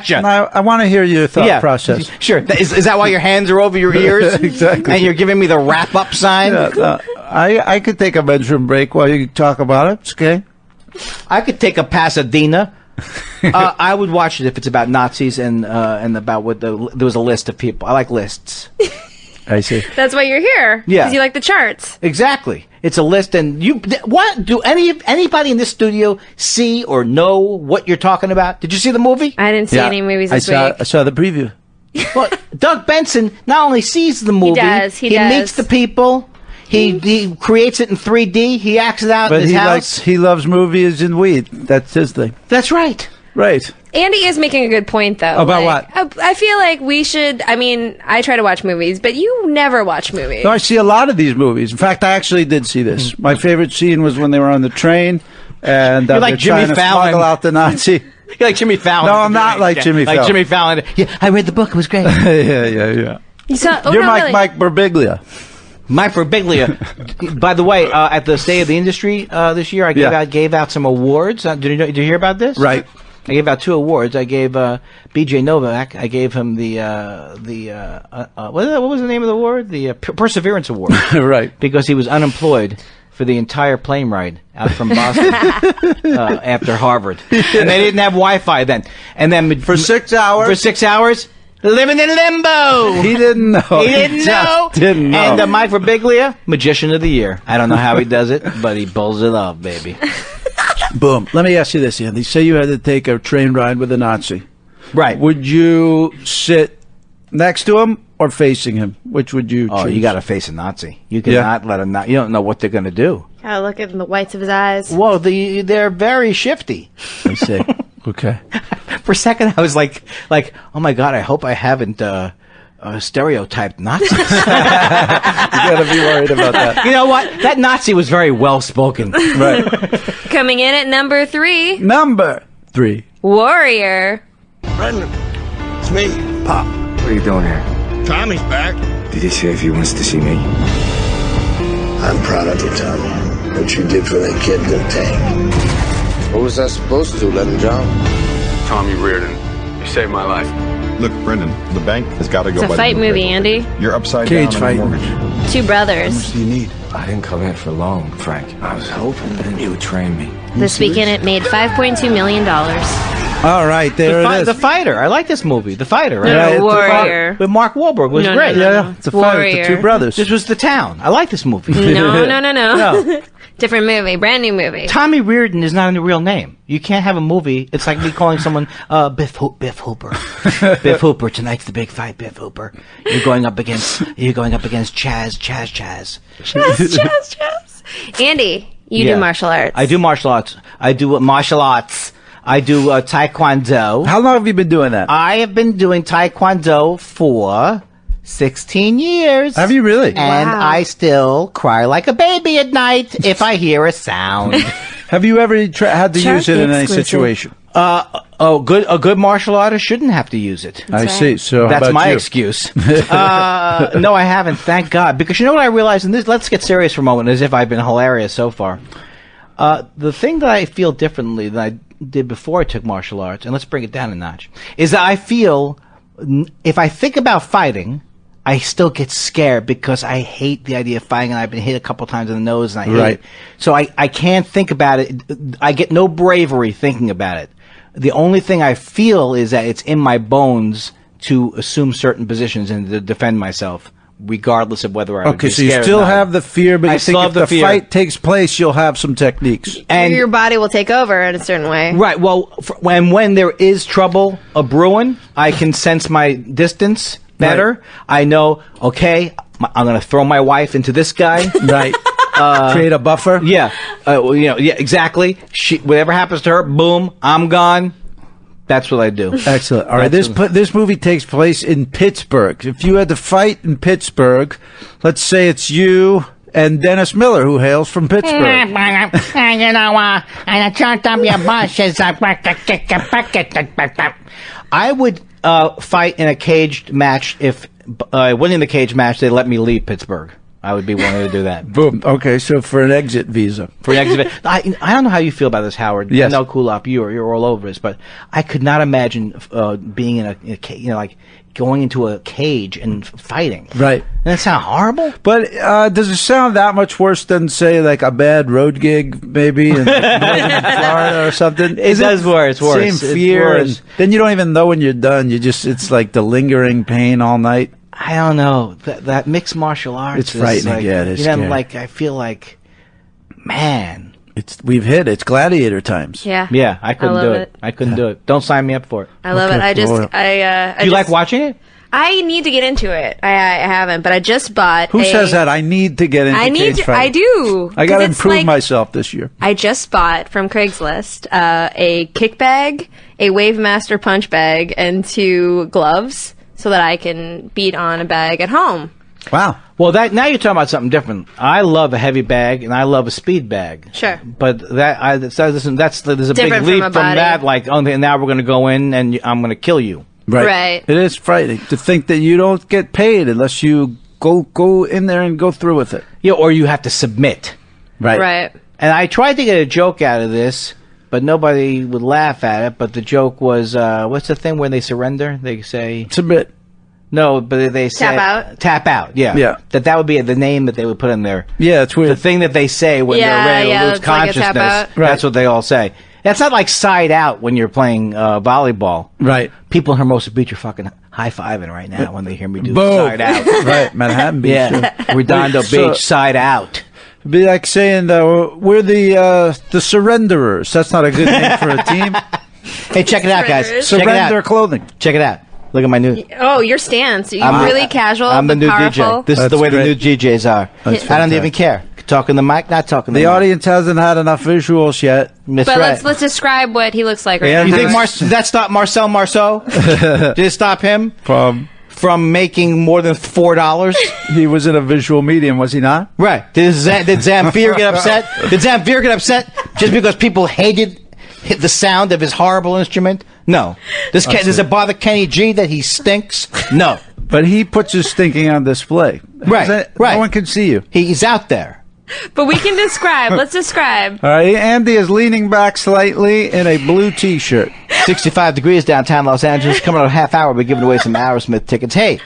you. Now, I want to hear your thought process. Sure. Is that why your hands are over your ears? Exactly. And you're giving me the wrap-up sign? Yeah, I could take a bedroom break while you talk about it. It's okay. I could take a Pasadena. I would watch it if it's about Nazis and about what there was a list of people. I like lists. I see. That's why you're here. Yeah. Because you like the charts. Exactly. It's a list, and what do anybody in this studio see or know what you're talking about? Did you see the movie? I didn't see any movies this week. I saw the preview. Well, Doug Benson not only sees the movie, He does. meets the people. He creates it in 3D. He acts it out But in his house. he loves movies and weed. That's his thing. That's right. Right. Andy is making a good point, though. About what? I feel like we should. I mean, I try to watch movies, but you never watch movies. No, I see a lot of these movies. In fact, I actually did see this. My favorite scene was when they were on the train and You're like they're Jimmy trying to Fallon. smuggle out the Nazi. You're like Jimmy Fallon. No, I'm not like Jimmy Fallon. Like Jimmy Fallon. Yeah, I read the book. It was great. yeah. You saw? Oh, You're no, Mike really. Mike Birbiglia. Mike Birbiglia. By the way, at the State of the Industry this year, I gave out some awards. Did you hear about this? Right. I gave out 2 awards. I gave B.J. Novak. I gave him the what was the name of the award? The Perseverance Award. Right. Because he was unemployed for the entire plane ride out from Boston after Harvard, and they didn't have Wi-Fi then. And then For 6 hours. for 6 hours, living in limbo. He didn't know. He didn't know. Didn't know. And Mike Birbiglia, Magician of the Year. I don't know how he does it, but he pulls it off, baby. Boom. Let me ask you this, Andy. Say you had to take a train ride with a Nazi. Right. Would you sit next to him or facing him? Which would you choose? Oh, you got to face a Nazi. You cannot let him. You don't know what they're going to do. Gotta look at the whites of his eyes. Well, they're very shifty. I see. Okay. For a second, I was like, oh my god, I hope I haven't stereotyped Nazis. You got to be worried about that. You know what? That Nazi was very well spoken. Right. Coming in at number 3, Number 3. Warrior. Brendan, it's me, Pop. What are you doing here? Tommy's back. Did he say if he wants to see me? I'm proud of you, Tommy. What you did for that kid in the tank. What was I supposed to do? Let him drown? Tommy Reardon, you saved my life. Look, Brendan, the bank has got to go. It's a fight movie, Andy. You're upside Cage down fight. on the mortgage. 2 brothers. What do you need? I didn't come in for long, Frank. I was hoping that you would train me. This weekend it made $5.2 million. All right, there it is. The Fighter. I like this movie. The Fighter. Right? No, Yeah, it's a Warrior. With Mark Wahlberg was No, great. no, no. Yeah, it's a fight with the Warrior. 2 brothers. This was The Town. I like this movie. No. No. Different movie. Brand new movie. Tommy Reardon is not a real name. You can't have a movie. It's like me calling someone Biff Hooper. Biff Hooper. Tonight's the big fight. Biff Hooper. You're going up against Chaz. Chaz. Andy, you Yeah. do martial arts. I do martial arts. I do martial arts. I do taekwondo. How long have you been doing that? I have been doing taekwondo for 16 years. Have you really? And Wow. I still cry like a baby at night if I hear a sound. Have you ever had to use it in any exclusive. situation? A good martial artist shouldn't have to use it. I see. So how That's about my you? excuse. No, I haven't. Thank God. Because you know what I realized? And this, let's get serious for a moment, as if I've been hilarious so far. The thing that I feel differently than I did before I took martial arts, and let's bring it down a notch, is that I feel if I think about fighting, I still get scared because I hate the idea of fighting, and I've been hit a couple times in the nose, and I hate it. So I can't think about it. I get no bravery thinking about it. The only thing I feel is that it's in my bones to assume certain positions and to defend myself, regardless of whether I would Okay, be so you scared or still not. have the fear, but I you still think have if the the fear. fight takes place, you'll have some techniques. And your body will take over in a certain way. right, well, when there is trouble a brewing, I can sense my distance better. Right. I know, okay, I'm going to throw my wife into this guy. Right. Create a buffer. Yeah, yeah, exactly. Whatever happens to her, boom, I'm gone. That's what I do. Excellent. All right, this movie takes place in Pittsburgh. If you had to fight in Pittsburgh, let's say it's you and Dennis Miller, who hails from Pittsburgh. And I turned up your bushes. I would fight in a caged match if winning the cage match, they let me leave Pittsburgh. I would be willing to do that. Boom. Okay, so for an exit visa. For an exhibit. I don't know how you feel about this, Howard. Yes. I know Kulop, you're all over this, but I could not imagine being in like going into a cage and fighting. Right. Doesn't that sound horrible? But does it sound that much worse than, say, like a bad road gig, maybe, in northern Florida or something? It does worse. It's worse. Same fear. And then you don't even know when you're done. It's like the lingering pain all night. I don't know. That mixed martial arts It's frightening, like, yeah, it is You know, scary. like, I feel like, man. We've hit. It's gladiator times. Yeah. Yeah, I couldn't love do it. it. I couldn't do it. Don't sign me up for it. I love it. I Do you like watching it? I need to get into it. I haven't, but I just bought. Who says that? I need to get into cage I fighting. do. I got to 'Cause it's improve like- myself this year. I just bought from Craigslist a kick bag, a Wave Master punch bag, and 2 gloves so that I can beat on a bag at home. Wow. Well, now you're talking about something different. I love a heavy bag and I love a speed bag. Sure. But there's a Different big from leap a from body. that. Like, okay, now we're going to go in and I'm going to kill you. Right. It is frightening to think that you don't get paid unless you go in there and go through with it. Yeah, or you have to submit. Right. And I tried to get a joke out of this, but nobody would laugh at it. But the joke was, what's the thing where they surrender? They say... Submit. No, but they say... Tap out? Tap out, yeah. Yeah. That would be the name that they would put in there. Yeah, it's weird. The thing that they say when Yeah, they're ready to yeah, lose it's like a tap consciousness. out. That's what they all say. That's not like side out when you're playing volleyball. Right. People in Hermosa Beach are fucking high-fiving right now when they hear me do Boom. side out. Right, Manhattan Beach. Yeah. Redondo So- Beach, side out. It'd be like saying we're the Surrenderers. That's not a good name for a team. Hey, check it out, guys. Check it Surrender out. clothing. Check it out. Look at my new... Oh, your stance. You're really casual. I'm the but new powerful. DJ. This is That's the way great. the new DJs are. That's I don't even care. Talking the mic, not talking the The mic. audience hasn't had enough visuals yet. That's But right. let's describe what he looks like right Yeah, now. You think did that stop Marcel Marceau? Did it stop him from making more than $4? He was in a visual medium, was he not? Right. Did Zamfir get upset? Did Zamfir get upset just because people hated the sound of his horrible instrument? No. Does it bother Kenny G that he stinks? No. But he puts his stinking on display. Right. No one can see you. He's out there. But we can describe. Let's describe. All right, Andy is leaning back slightly in a blue T-shirt. 65 degrees downtown Los Angeles. Coming up in a half hour, we're giving away some Aerosmith tickets. Hey,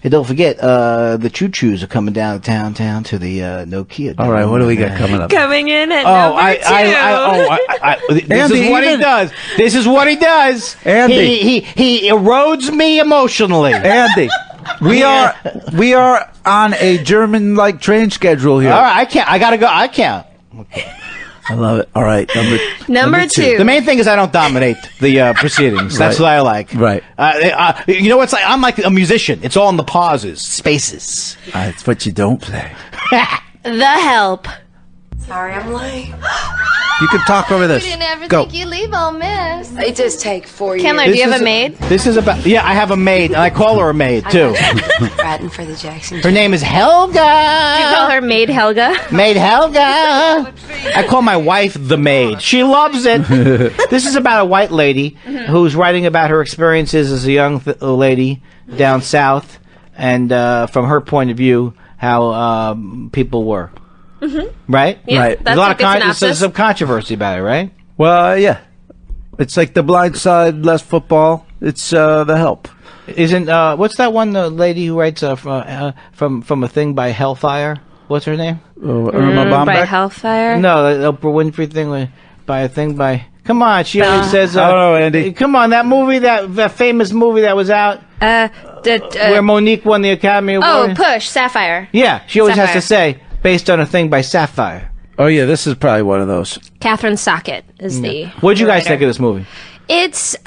don't forget, the Choo Choos are coming down downtown to the Nokia. All right, what do we got coming up? Coming in at number 2. This Andy, is what he even- does. This is what he does. Andy. He erodes me emotionally. Andy, we are on a German-like train schedule here. All right, I can't. I gotta go. I can't. I love it. All right, Number 2. The main thing is I don't dominate the proceedings. That's Right. what I like. Right. You know what's like? I'm like a musician. It's all in the pauses, spaces. That's what you don't play. The Help. Sorry, I'm late. You can talk over this. Go. you leave Ole Miss. It does take 4 years. Kindler, do you have a maid? This is about. Yeah, I have a maid, and I call her a maid too. Riding for the Jackson. Her name is Helga. Do you call her Maid Helga? Maid Helga. I call my wife the maid. She loves it. This is about a white lady who's writing about her experiences as a young lady down south, and from her point of view, how people were. Right? Yeah, Right. That's There's a good there's synopsis. some controversy about it, right? Well, yeah. It's like The Blind Side, less football. It's The Help. Isn't what's that one lady who writes from a thing by Hellfire? What's her name? Irma By Bombeck? Hellfire? No, the Oprah Winfrey thing by a thing by. Come on, she always says. I don't know, Andy. Come on, that movie, that famous movie that was out where Monique won the Academy Award. Push, Sapphire. Yeah, she always has Sapphire. to say based on a thing by Sapphire. Oh, yeah, this is probably one of those. Catherine Sockett is the. What'd you guys writer. think of this movie? It's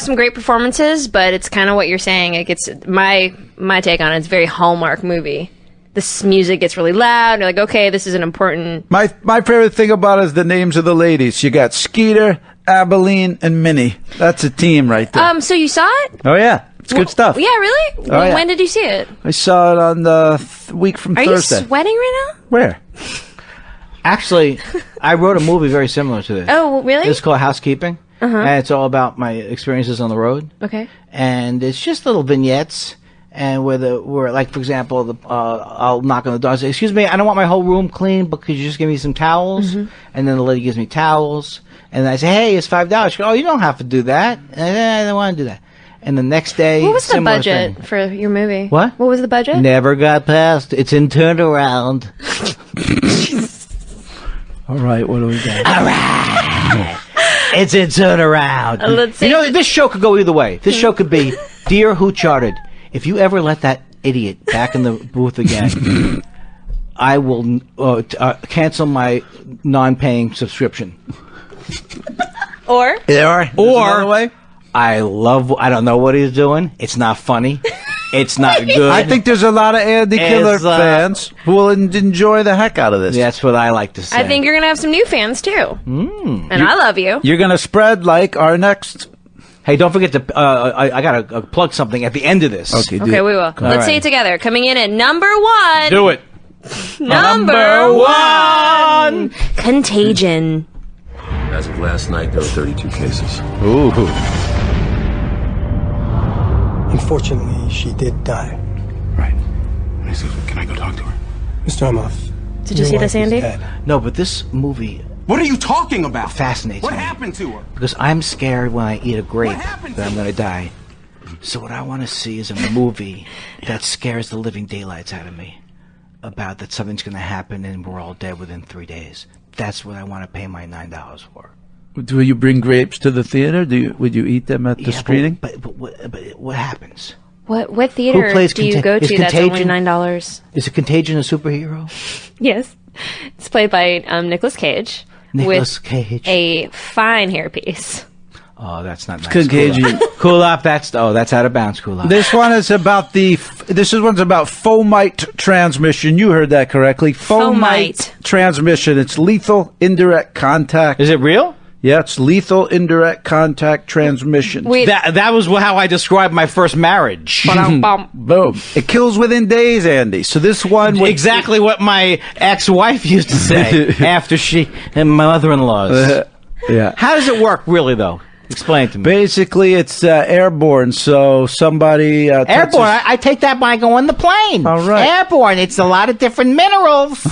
some great performances, but it's kind of what you're saying. It gets my take on it. It's a very Hallmark movie. This music gets really loud. You're like, okay, this is an important. My favorite thing about it is the names of the ladies. You got Skeeter, Abilene, and Minnie. That's a team right there. So you saw it? Oh, yeah. It's good stuff. Yeah, really? Oh, yeah. When did you see it? I saw it on the week from Are Thursday. you sweating right now? Where? Actually, I wrote a movie very similar to this. Oh, really? It's called Housekeeping, and it's all about my experiences on the road. Okay. And it's just little vignettes, and where like for example, I'll knock on the door and say, "Excuse me, I don't want my whole room clean, but could you just give me some towels?" And then the lady gives me towels, and I say, "Hey, it's $5." She goes, "Oh, you don't have to do that." And I don't want to do that. And the next day, what was the similar budget thing. for your movie? What? What was the budget? Never got passed. It's in turnaround. All right, what do we got? All right. It's in turnaround. Let's see. You know, this show could go either way. This show could be, Dear Who Charted, if you ever let that idiot back in the booth again, I will cancel my non-paying subscription. Or Or I don't know what he's doing. It's not funny. It's not good. I think there's a lot of Andy Killer fans who will enjoy the heck out of this. That's what I like to say. I think you're gonna have some new fans too. And I love you. You're going to spread like our next... Hey, don't forget to. I gotta plug something at the end of this. Okay, Okay, we will. Let's say it together. Coming in at number 1. Do it. Number 1. Contagion. As of last night, there were 32 cases. Ooh. Unfortunately, she did die. Right. Can I go talk to her? Mr. Amoff. Did you see this, Andy? No, but this movie What are you talking about? fascinates What me. happened to her? Because I'm scared when I eat a grape that I'm going to die. So what I want to see is a movie that scares the living daylights out of me. About that something's going to happen and we're all dead within 3 days. That's what I want to pay my $9 for. Will you bring grapes to the theater? Would you eat them at the screening? But what happens? What theater Who plays do you go to that's only $9? Is it Contagion a superhero? Yes. It's played by Nicolas Cage. Nicolas with Cage. a fine hairpiece. Oh, that's not nice. Contagion. Kulop, that's out of bounds, Kulop. This one is about one's about fomite transmission. You heard that correctly. Fomite transmission. It's lethal indirect contact. Is it real? Yeah, it's lethal indirect contact transmission. Wait. That was how I described my first marriage. Boom. It kills within days, Andy. So this one... Exactly what my ex-wife used to say after and my mother-in-law's. Yeah. How does it work, really, though? Explain to me. Basically, it's airborne, so somebody... Airborne? I take that by going on the plane. All right. Airborne. It's a lot of different minerals.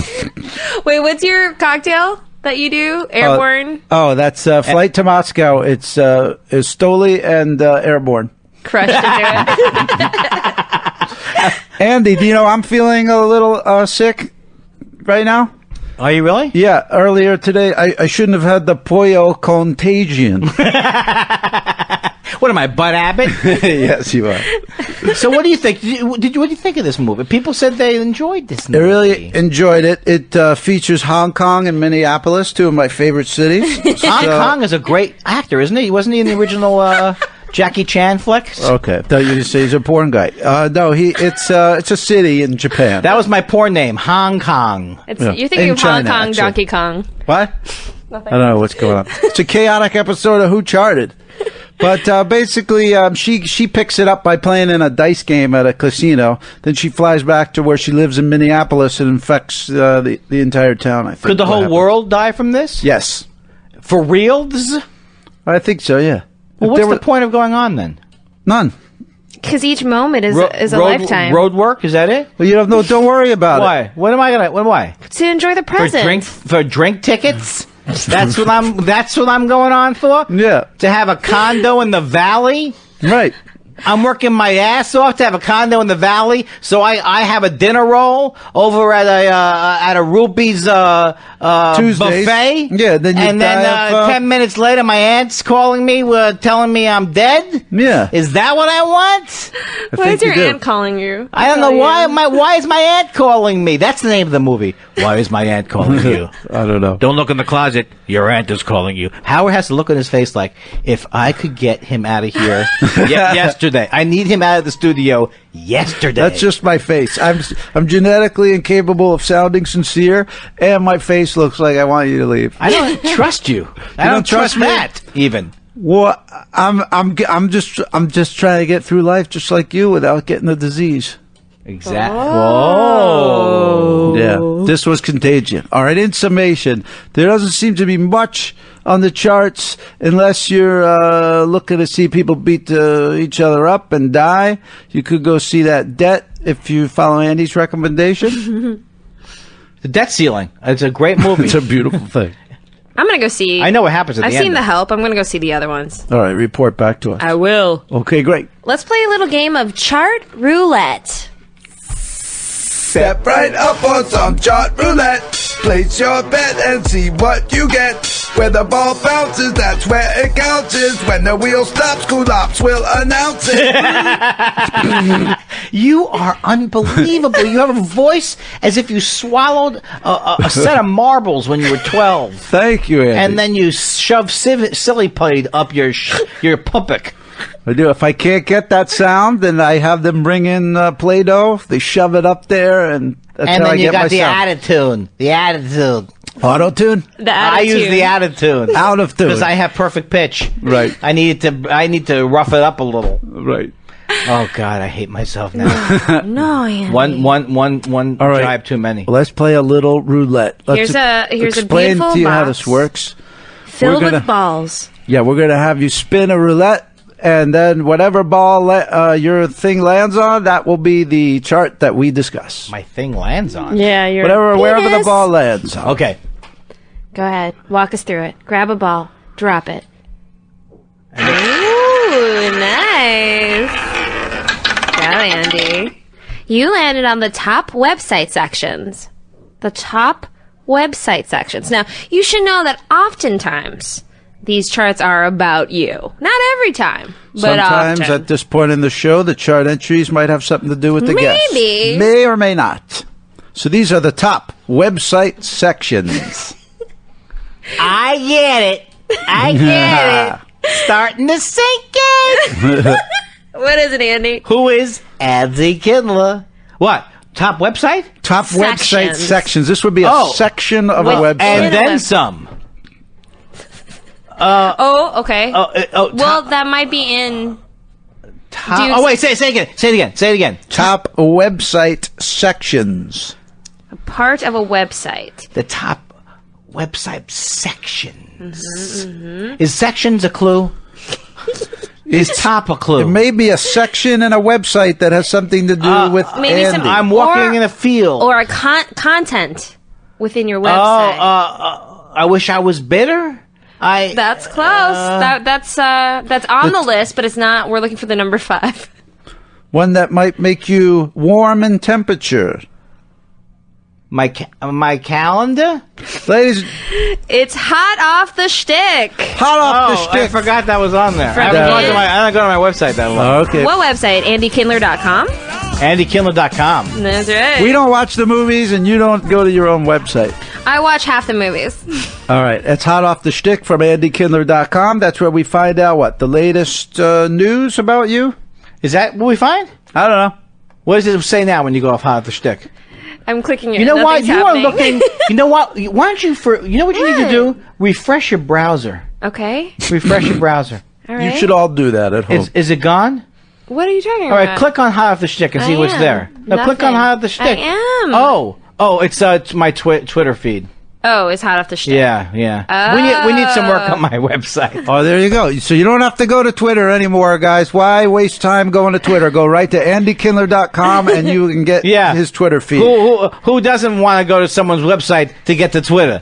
Wait, what's your cocktail that you do? Airborne? That's Flight to Moscow. It's Stoli and airborne. Crushed into it. Andy, do you know I'm feeling a little sick right now? Are you really? Yeah, earlier today, I shouldn't have had the pollo contagion. What am I, Bud Abbott? Yes, you are. So what do you think? What do you think of this movie? People said they enjoyed this movie. I really enjoyed it. It features Hong Kong and Minneapolis, two of my favorite cities. Hong Kong is a great actor, isn't he? Wasn't he in the original Jackie Chan flick? Okay, I thought you were going to say he's a porn guy. No, it's a city in Japan. That was my porn name, Hong Kong. You're thinking of Hong Kong, Donkey Kong. What? Nothing. I don't know what's going on. It's a chaotic episode of Who Charted. But basically, she picks it up by playing in a dice game at a casino. Then she flies back to where she lives in Minneapolis and infects the entire town, I think. Could the whole world die from this? Yes. For real? I think so, yeah. Well, what's the point of going on then? None. Because each moment is a lifetime. Road work? Is that it? Well, don't worry about it. Why? Why? To enjoy the present. For drink tickets? That's what I'm going on for? Yeah. To have a condo in the valley? Right. I'm working my ass off to have a condo in the valley, so I have a dinner roll over at a Ruby's buffet. Yeah, then you 10 minutes later, my aunt's calling me, telling me I'm dead. Yeah, is that what I want? Why is your aunt calling you? I don't know why. Why is my aunt calling me? That's the name of the movie. Why is my aunt calling you? I don't know. Don't look in the closet. Your aunt is calling you. Howard has to look on his face like, if I could get him out of here yesterday. I need him out of the studio yesterday. That's just my face. I'm genetically incapable of sounding sincere, and my face looks like I want you to leave. I don't trust you. I don't trust me? that even. Well, I'm just trying to get through life just like you without getting the disease. Exactly. Whoa. Yeah. This was Contagion. All right. In summation, there doesn't seem to be much on the charts unless you're looking to see people beat each other up and die. You could go see that Debt if you follow Andy's recommendation. The Debt Ceiling. It's a great movie. It's a beautiful thing. I'm going to go see... I know what happens at the end. I've seen The Help. I'm going to go see the other ones. All right, report back to us. I will. Okay, great. Let's play a little game of Chart Roulette. Step right up on some chart roulette. Place your bet and see what you get. Where the ball bounces, that's where it counts. When the wheel stops, Kulops will announce it. You are unbelievable. You have a voice as if you swallowed a set of marbles when you were 12. Thank you, Andy. And then you shove silly putty up your puppet. I do. If I can't get that sound, then I have them bring in Play-Doh. They shove it up there, and that's and how then I you get got my the sound. attitude. The attitude. Auto-tune? I use the attitude. Out of tune. Because I have perfect pitch. Right. I need to rough it up a little. Right. Oh God, I hate myself now. No, Andy. One All right. drive too many. Let's play a little roulette. Let's Here's a explain beautiful to you how box this works. filled with balls. Yeah, we're gonna have you spin a roulette, and then whatever ball your thing lands on, that will be the chart that we discuss. My thing lands on. Yeah, you're Wherever the ball lands on. Okay. Go ahead. Walk us through it. Grab a ball. Drop it. Ooh, nice. Go, Andy. You landed on the top website sections. The top website sections. Now, you should know that oftentimes these charts are about you. Not every time, but Sometimes often. at this point in the show, the chart entries might have something to do with the guests. Maybe. May or may not. So these are the top website sections. I get it. I get it. Starting to sink it. What is it, Andy? Who is Andy Kindler? What? Top website? Top website Sections. sections. This would be a section of a website. And then some. Okay. Well, that might be in... Oh, wait, say it again. Say it again. Top website sections. part of a website. The top website sections. Is sections a clue? Is top a clue? It may be a section in a website that has something to do with maybe Andy. I'm walking in a field. Or a content within your website. I wish I was bitter. That's close. That's on the list, but it's not. We're looking for the number 5. One that might make you warm in temperature. My calendar? Ladies, it's hot off the shtick. Hot off the I shtick. forgot that was on there. I From don't go to my website that long. Okay. What website? AndyKindler.com? AndyKindler.com. That's right. We don't watch the movies, and you don't go to your own website. I watch half the movies. All right. It's hot off the shtick from AndyKindler.com. That's where we find out what the latest news about you. Is that what we find? I don't know. What does it say now when you go off hot off the shtick? I'm clicking it. You know what? Nothing's You are happening. looking. You know what? Why don't you? You know what you need to do? Refresh your browser. Okay. Refresh your browser. All right. You should all do that at home. Is it gone? What are you talking All about? right, click on hot off the shtick and see I what's am. there. No, click on Nothing. hot off the shtick. I am. Oh, it's my Twitter feed. Oh, it's hot off the shtick. Yeah. We need some work on my website. Oh, there you go. So you don't have to go to Twitter anymore, guys. Why waste time going to Twitter? Go right to AndyKindler.com and you can get his Twitter feed. Who doesn't want to go to someone's website to get to Twitter?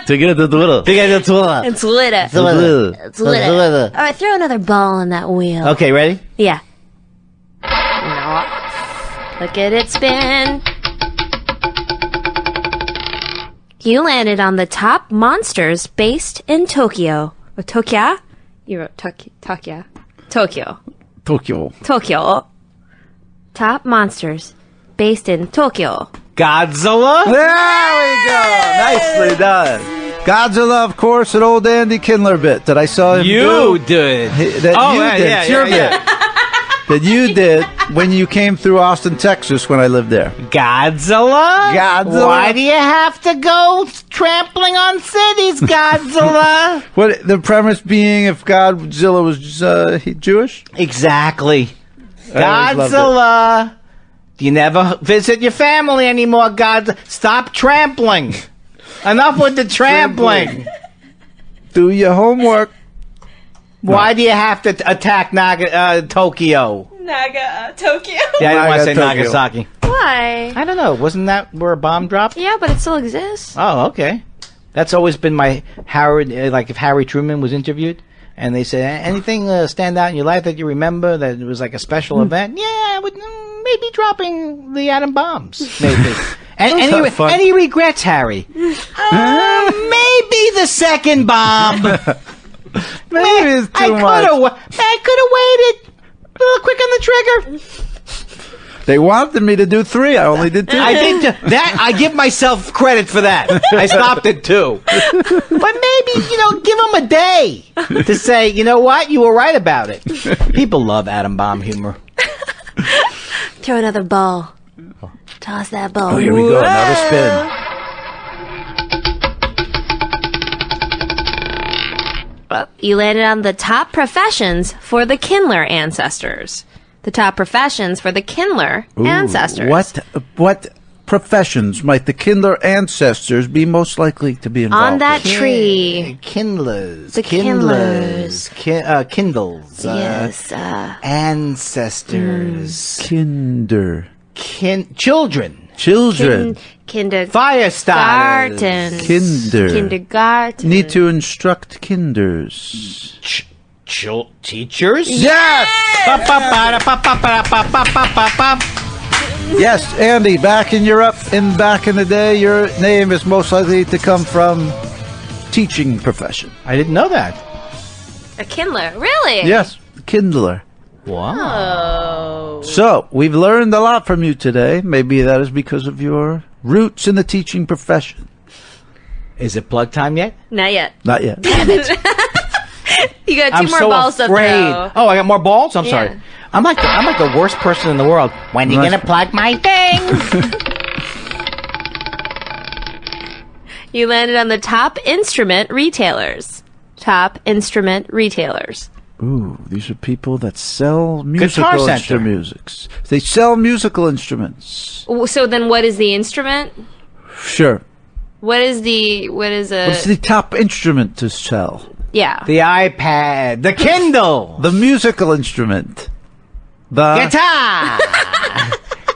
To get to Twitter. It's lit. It's lit. All right, throw another ball on that wheel. Okay, ready? Yeah. No. Look at it spin. You landed on the top monsters based in Tokyo. Or Tokyo? You wrote Tokyo. Tokyo. Top monsters based in Tokyo. Godzilla? There we go. Nicely done. Godzilla, of course, an old Andy Kindler bit that I saw him do. You did. It's your bit. That you did when you came through Austin, Texas when I lived there. Godzilla? Why do you have to go trampling on cities, Godzilla? What the premise being if Godzilla was Jewish? Exactly. I always loved Godzilla. You never visit your family anymore, God. Stop trampling. Enough with the trampling. Do your homework. Why do you have to attack Tokyo? Tokyo. Yeah, I didn't want to say Tokyo. Nagasaki. Why? I don't know. Wasn't that where a bomb dropped? Yeah, but it still exists. Oh, okay. That's always been my Howard. Like if Harry Truman was interviewed, and they say anything stand out in your life that you remember that it was like a special event. Yeah, I would maybe dropping the atom bombs. Maybe. Any regrets, Harry? Maybe the second bomb. Maybe it's too much. I could have waited a little quick on the trigger. They wanted me to do 3. I only did 2. I did that. I give myself credit for that. I stopped at 2. But maybe, give them a day to say, you know what? You were right about it. People love atom bomb humor. Throw another ball. Toss that ball. Oh, here we go. Another spin. Well, you landed on the top professions for the Kindler ancestors. The top professions for the Kindler ancestors. What professions might the Kindler ancestors be most likely to be involved on that in? tree? Kindlers. The Kindles. Yes. Ancestors. Kinder. Children. Kinder. Fire starters. Kindergarten. Need to instruct kinders. Teachers? Yes! Yes, Andy, back in the day, your name is most likely to come from teaching profession. I didn't know that. A Kindler. Really? Yes, Kindler. Wow. Oh. So, we've learned a lot from you today. Maybe that is because of your roots in the teaching profession. Is it plug time yet? Not yet. Not yet. Damn it. You got 2 more so balls to afraid. throw. Oh, I got more balls? I'm Yeah. sorry. I'm like the worst person in the world. When are you gonna plug my thing? You landed on the top instrument retailers. Top instrument retailers. Ooh, these are people that sell Guitar musical Center. instruments. They sell musical instruments. So then what is the instrument? Sure. What's the What's the top instrument to sell? Yeah. The iPad. The Kindle. The musical instrument. The Guitar.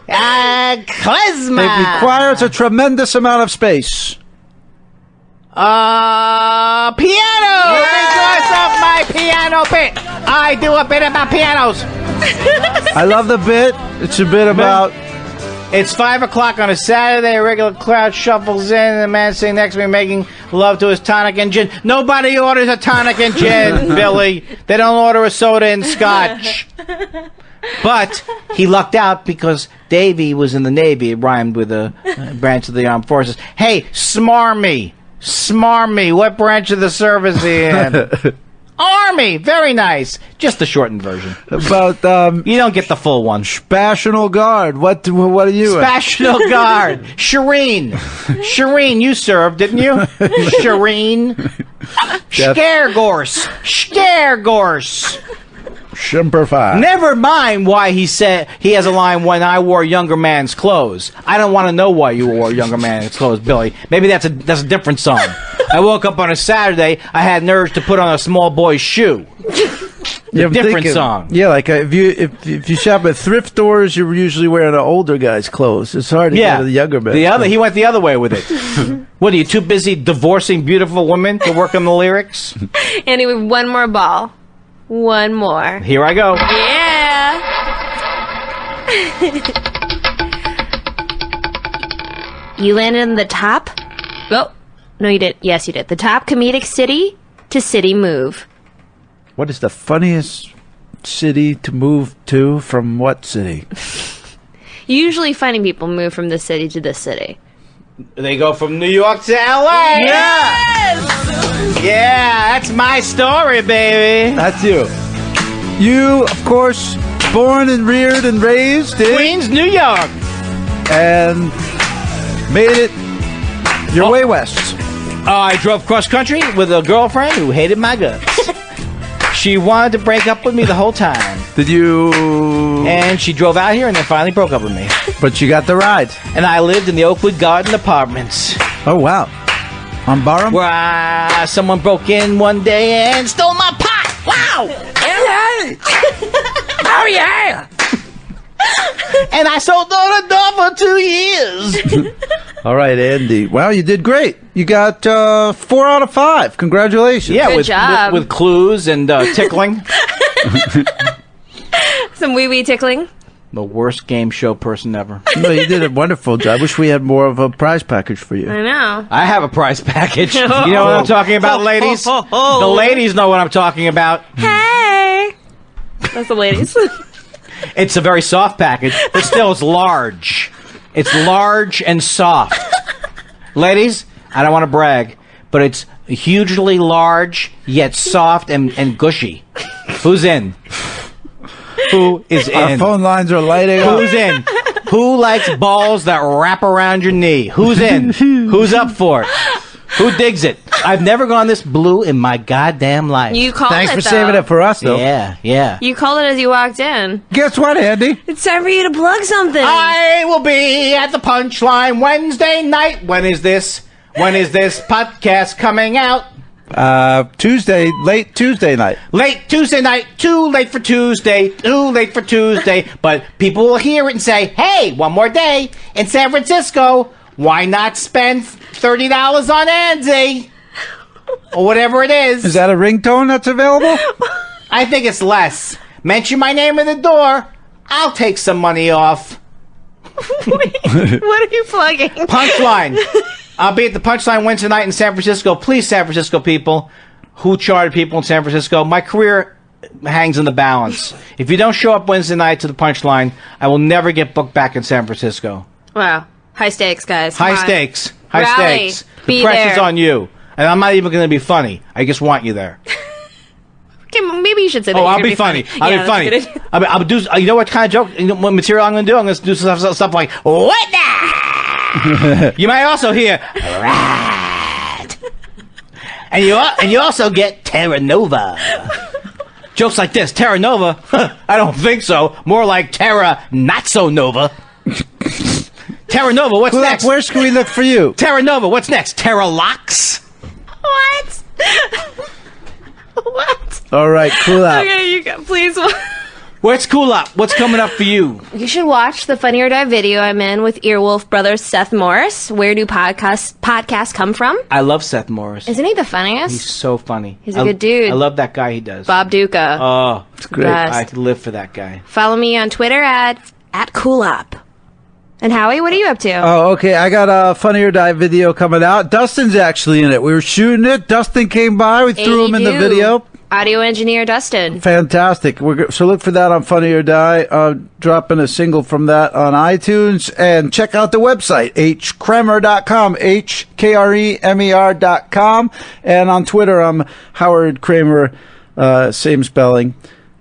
Klezmer. It requires a tremendous amount of space. Piano. Because of my piano bit. I do a bit about pianos. I love the bit. It's a bit about... It's 5 o'clock on a Saturday. A regular crowd shuffles in, and the man sitting next to me making love to his tonic and gin. Nobody orders a tonic and gin, Billy. They don't order a soda and scotch. But he lucked out because Davy was in the Navy. It rhymed with a branch of the armed forces. Hey, smarmy. Smarmy. What branch of the service are you in? Army. Very nice. Just the shortened version. About, you don't get the full one. National Guard. What are you? National Guard. Shireen, you served, didn't you? Shireen. Scaregorse. Shimperfy. Never mind why he said he has a line, when I wore younger man's clothes. I don't want to know why you wore younger man's clothes, Billy. Maybe that's a different song. I woke up on a Saturday, I had an urge to put on a small boy's shoe. Different song. Yeah, like if you shop at thrift stores, you're usually wearing an older guy's clothes. It's hard to get to the younger man. He went the other way with it. What, are you too busy divorcing beautiful women to work on the lyrics? Anyway, one more ball. One more. Here I go. Yeah. You landed in the top. Oh, no, you did. Yes, you did. The top comedic city to city move. What is the funniest city to move to from what city? Usually funny people move from this city to this city. They go from New York to L.A. Yes! Yeah, that's my story, baby. That's you. You, of course, born and reared and raised in Queens, New York. And made it your way west. I drove cross country with a girlfriend who hated my guts. She wanted to break up with me the whole time. Did you? And she drove out here and then finally broke up with me. But you got the ride. And I lived in the Oakwood Garden Apartments. Oh, wow. On Barham? Where someone broke in one day and stole my pot. Wow! Oh yeah! And I sold door to door for 2 years. All right, Andy. Wow, you did great. You got 4 out of 5. Congratulations. Yeah, Good job. with clues and tickling. Some wee-wee tickling. The worst game show person ever. No, you did a wonderful job. I wish we had more of a prize package for you. I know. I have a prize package. You know what I'm talking about, ladies? The ladies know what I'm talking about. Hey! That's the ladies. It's a very soft package, but still it's large. It's large and soft. Ladies, I don't want to brag, but it's hugely large, yet soft and gushy. Who's in? Who is in? Our phone lines are lighting up. Who's in? Who likes balls that wrap around your knee? Who's in? Who's up for it? Who digs it? I've never gone this blue in my goddamn life. You called Thanks it, for though. saving it for us, though. Yeah. You called it as you walked in. Guess what, Andy? It's time for you to plug something. I will be at the Punchline Wednesday night. When is this podcast coming out? Tuesday, late Tuesday night. Late Tuesday night, too late for Tuesday, but people will hear it and say, hey, one more day in San Francisco, why not spend $30 on Andy? Or whatever it is. Is that a ringtone that's available? I think it's less. Mention my name at the door, I'll take some money off. Wait, what are you plugging? Punchline. I'll be at the Punchline Wednesday night in San Francisco. Please, San Francisco people, who charted people in San Francisco, my career hangs in the balance. If you don't show up Wednesday night to the Punchline, I will never get booked back in San Francisco. Wow. High stakes, guys. High stakes. High Rally. stakes. Be The pressure's there. on you. And I'm not even going to be funny. I just want you there. Okay, well, maybe you should say that. Oh, You're I'll gonna be funny. Yeah, I'll be that's funny. a good idea. I'll do. You know what kind of joke? You know what material I'm going to do? I'm going to do stuff like what the? You might also hear right, and you also get Terra Nova. Jokes like this, Terra Nova. I don't think so. More like Terra Not So Nova. Terra Nova. What's Well, next? where should we look for you? Terra Nova. What's next? Terra Locks. What? What? All right, cool out. Okay, you go. Please. What's cool up? What's coming up for you? You should watch the Funny or Die video I'm in with Earwolf brothers Seth Morris. Where do podcasts come from? I love Seth Morris. Isn't he the funniest? He's so funny. He's a good dude. I love that guy he does. Bob Duca. Oh, It's great. Best. I could live for that guy. Follow me on Twitter at CoolUp. And Howie, what are you up to? Oh, okay. I got a Funny or Die video coming out. Dustin's actually in it. We were shooting it. Dustin came by. We threw him in the video. Audio engineer Dustin. Fantastic. So look for that on Funny or Die. Dropping a single from that on iTunes. And check out the website, hkremer.com, HKREMER.com. And on Twitter, I'm Howard Kramer, same spelling,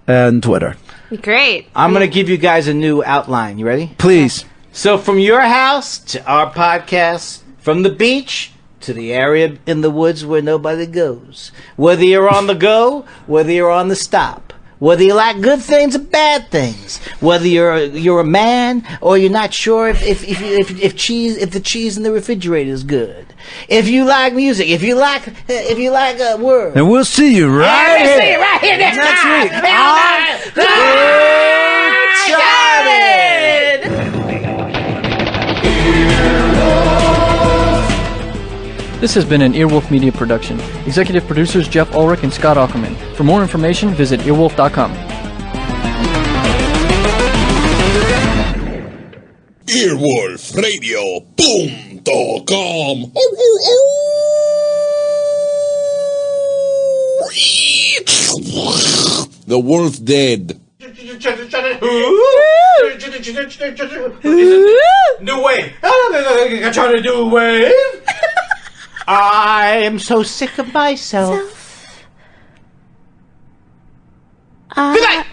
and Twitter. Great. I'm going to give you guys a new outline. You ready? Please. So from your house to our podcast, from the beach to the area in the woods where nobody goes. Whether you're on the go, whether you're on the stop. Whether you like good things or bad things, whether you're a man or you're not sure if the cheese in the refrigerator is good, if you like music, if you like words, And we'll see you right we'll here. see you right here next time. This has been an Earwolf Media production. Executive producers Jeff Ulrich and Scott Ackerman. For more information, visit earwolf.com. Earwolfradio.com. The wolf's dead. New wave. I'm trying to do a wave. I am so sick of myself. Good night.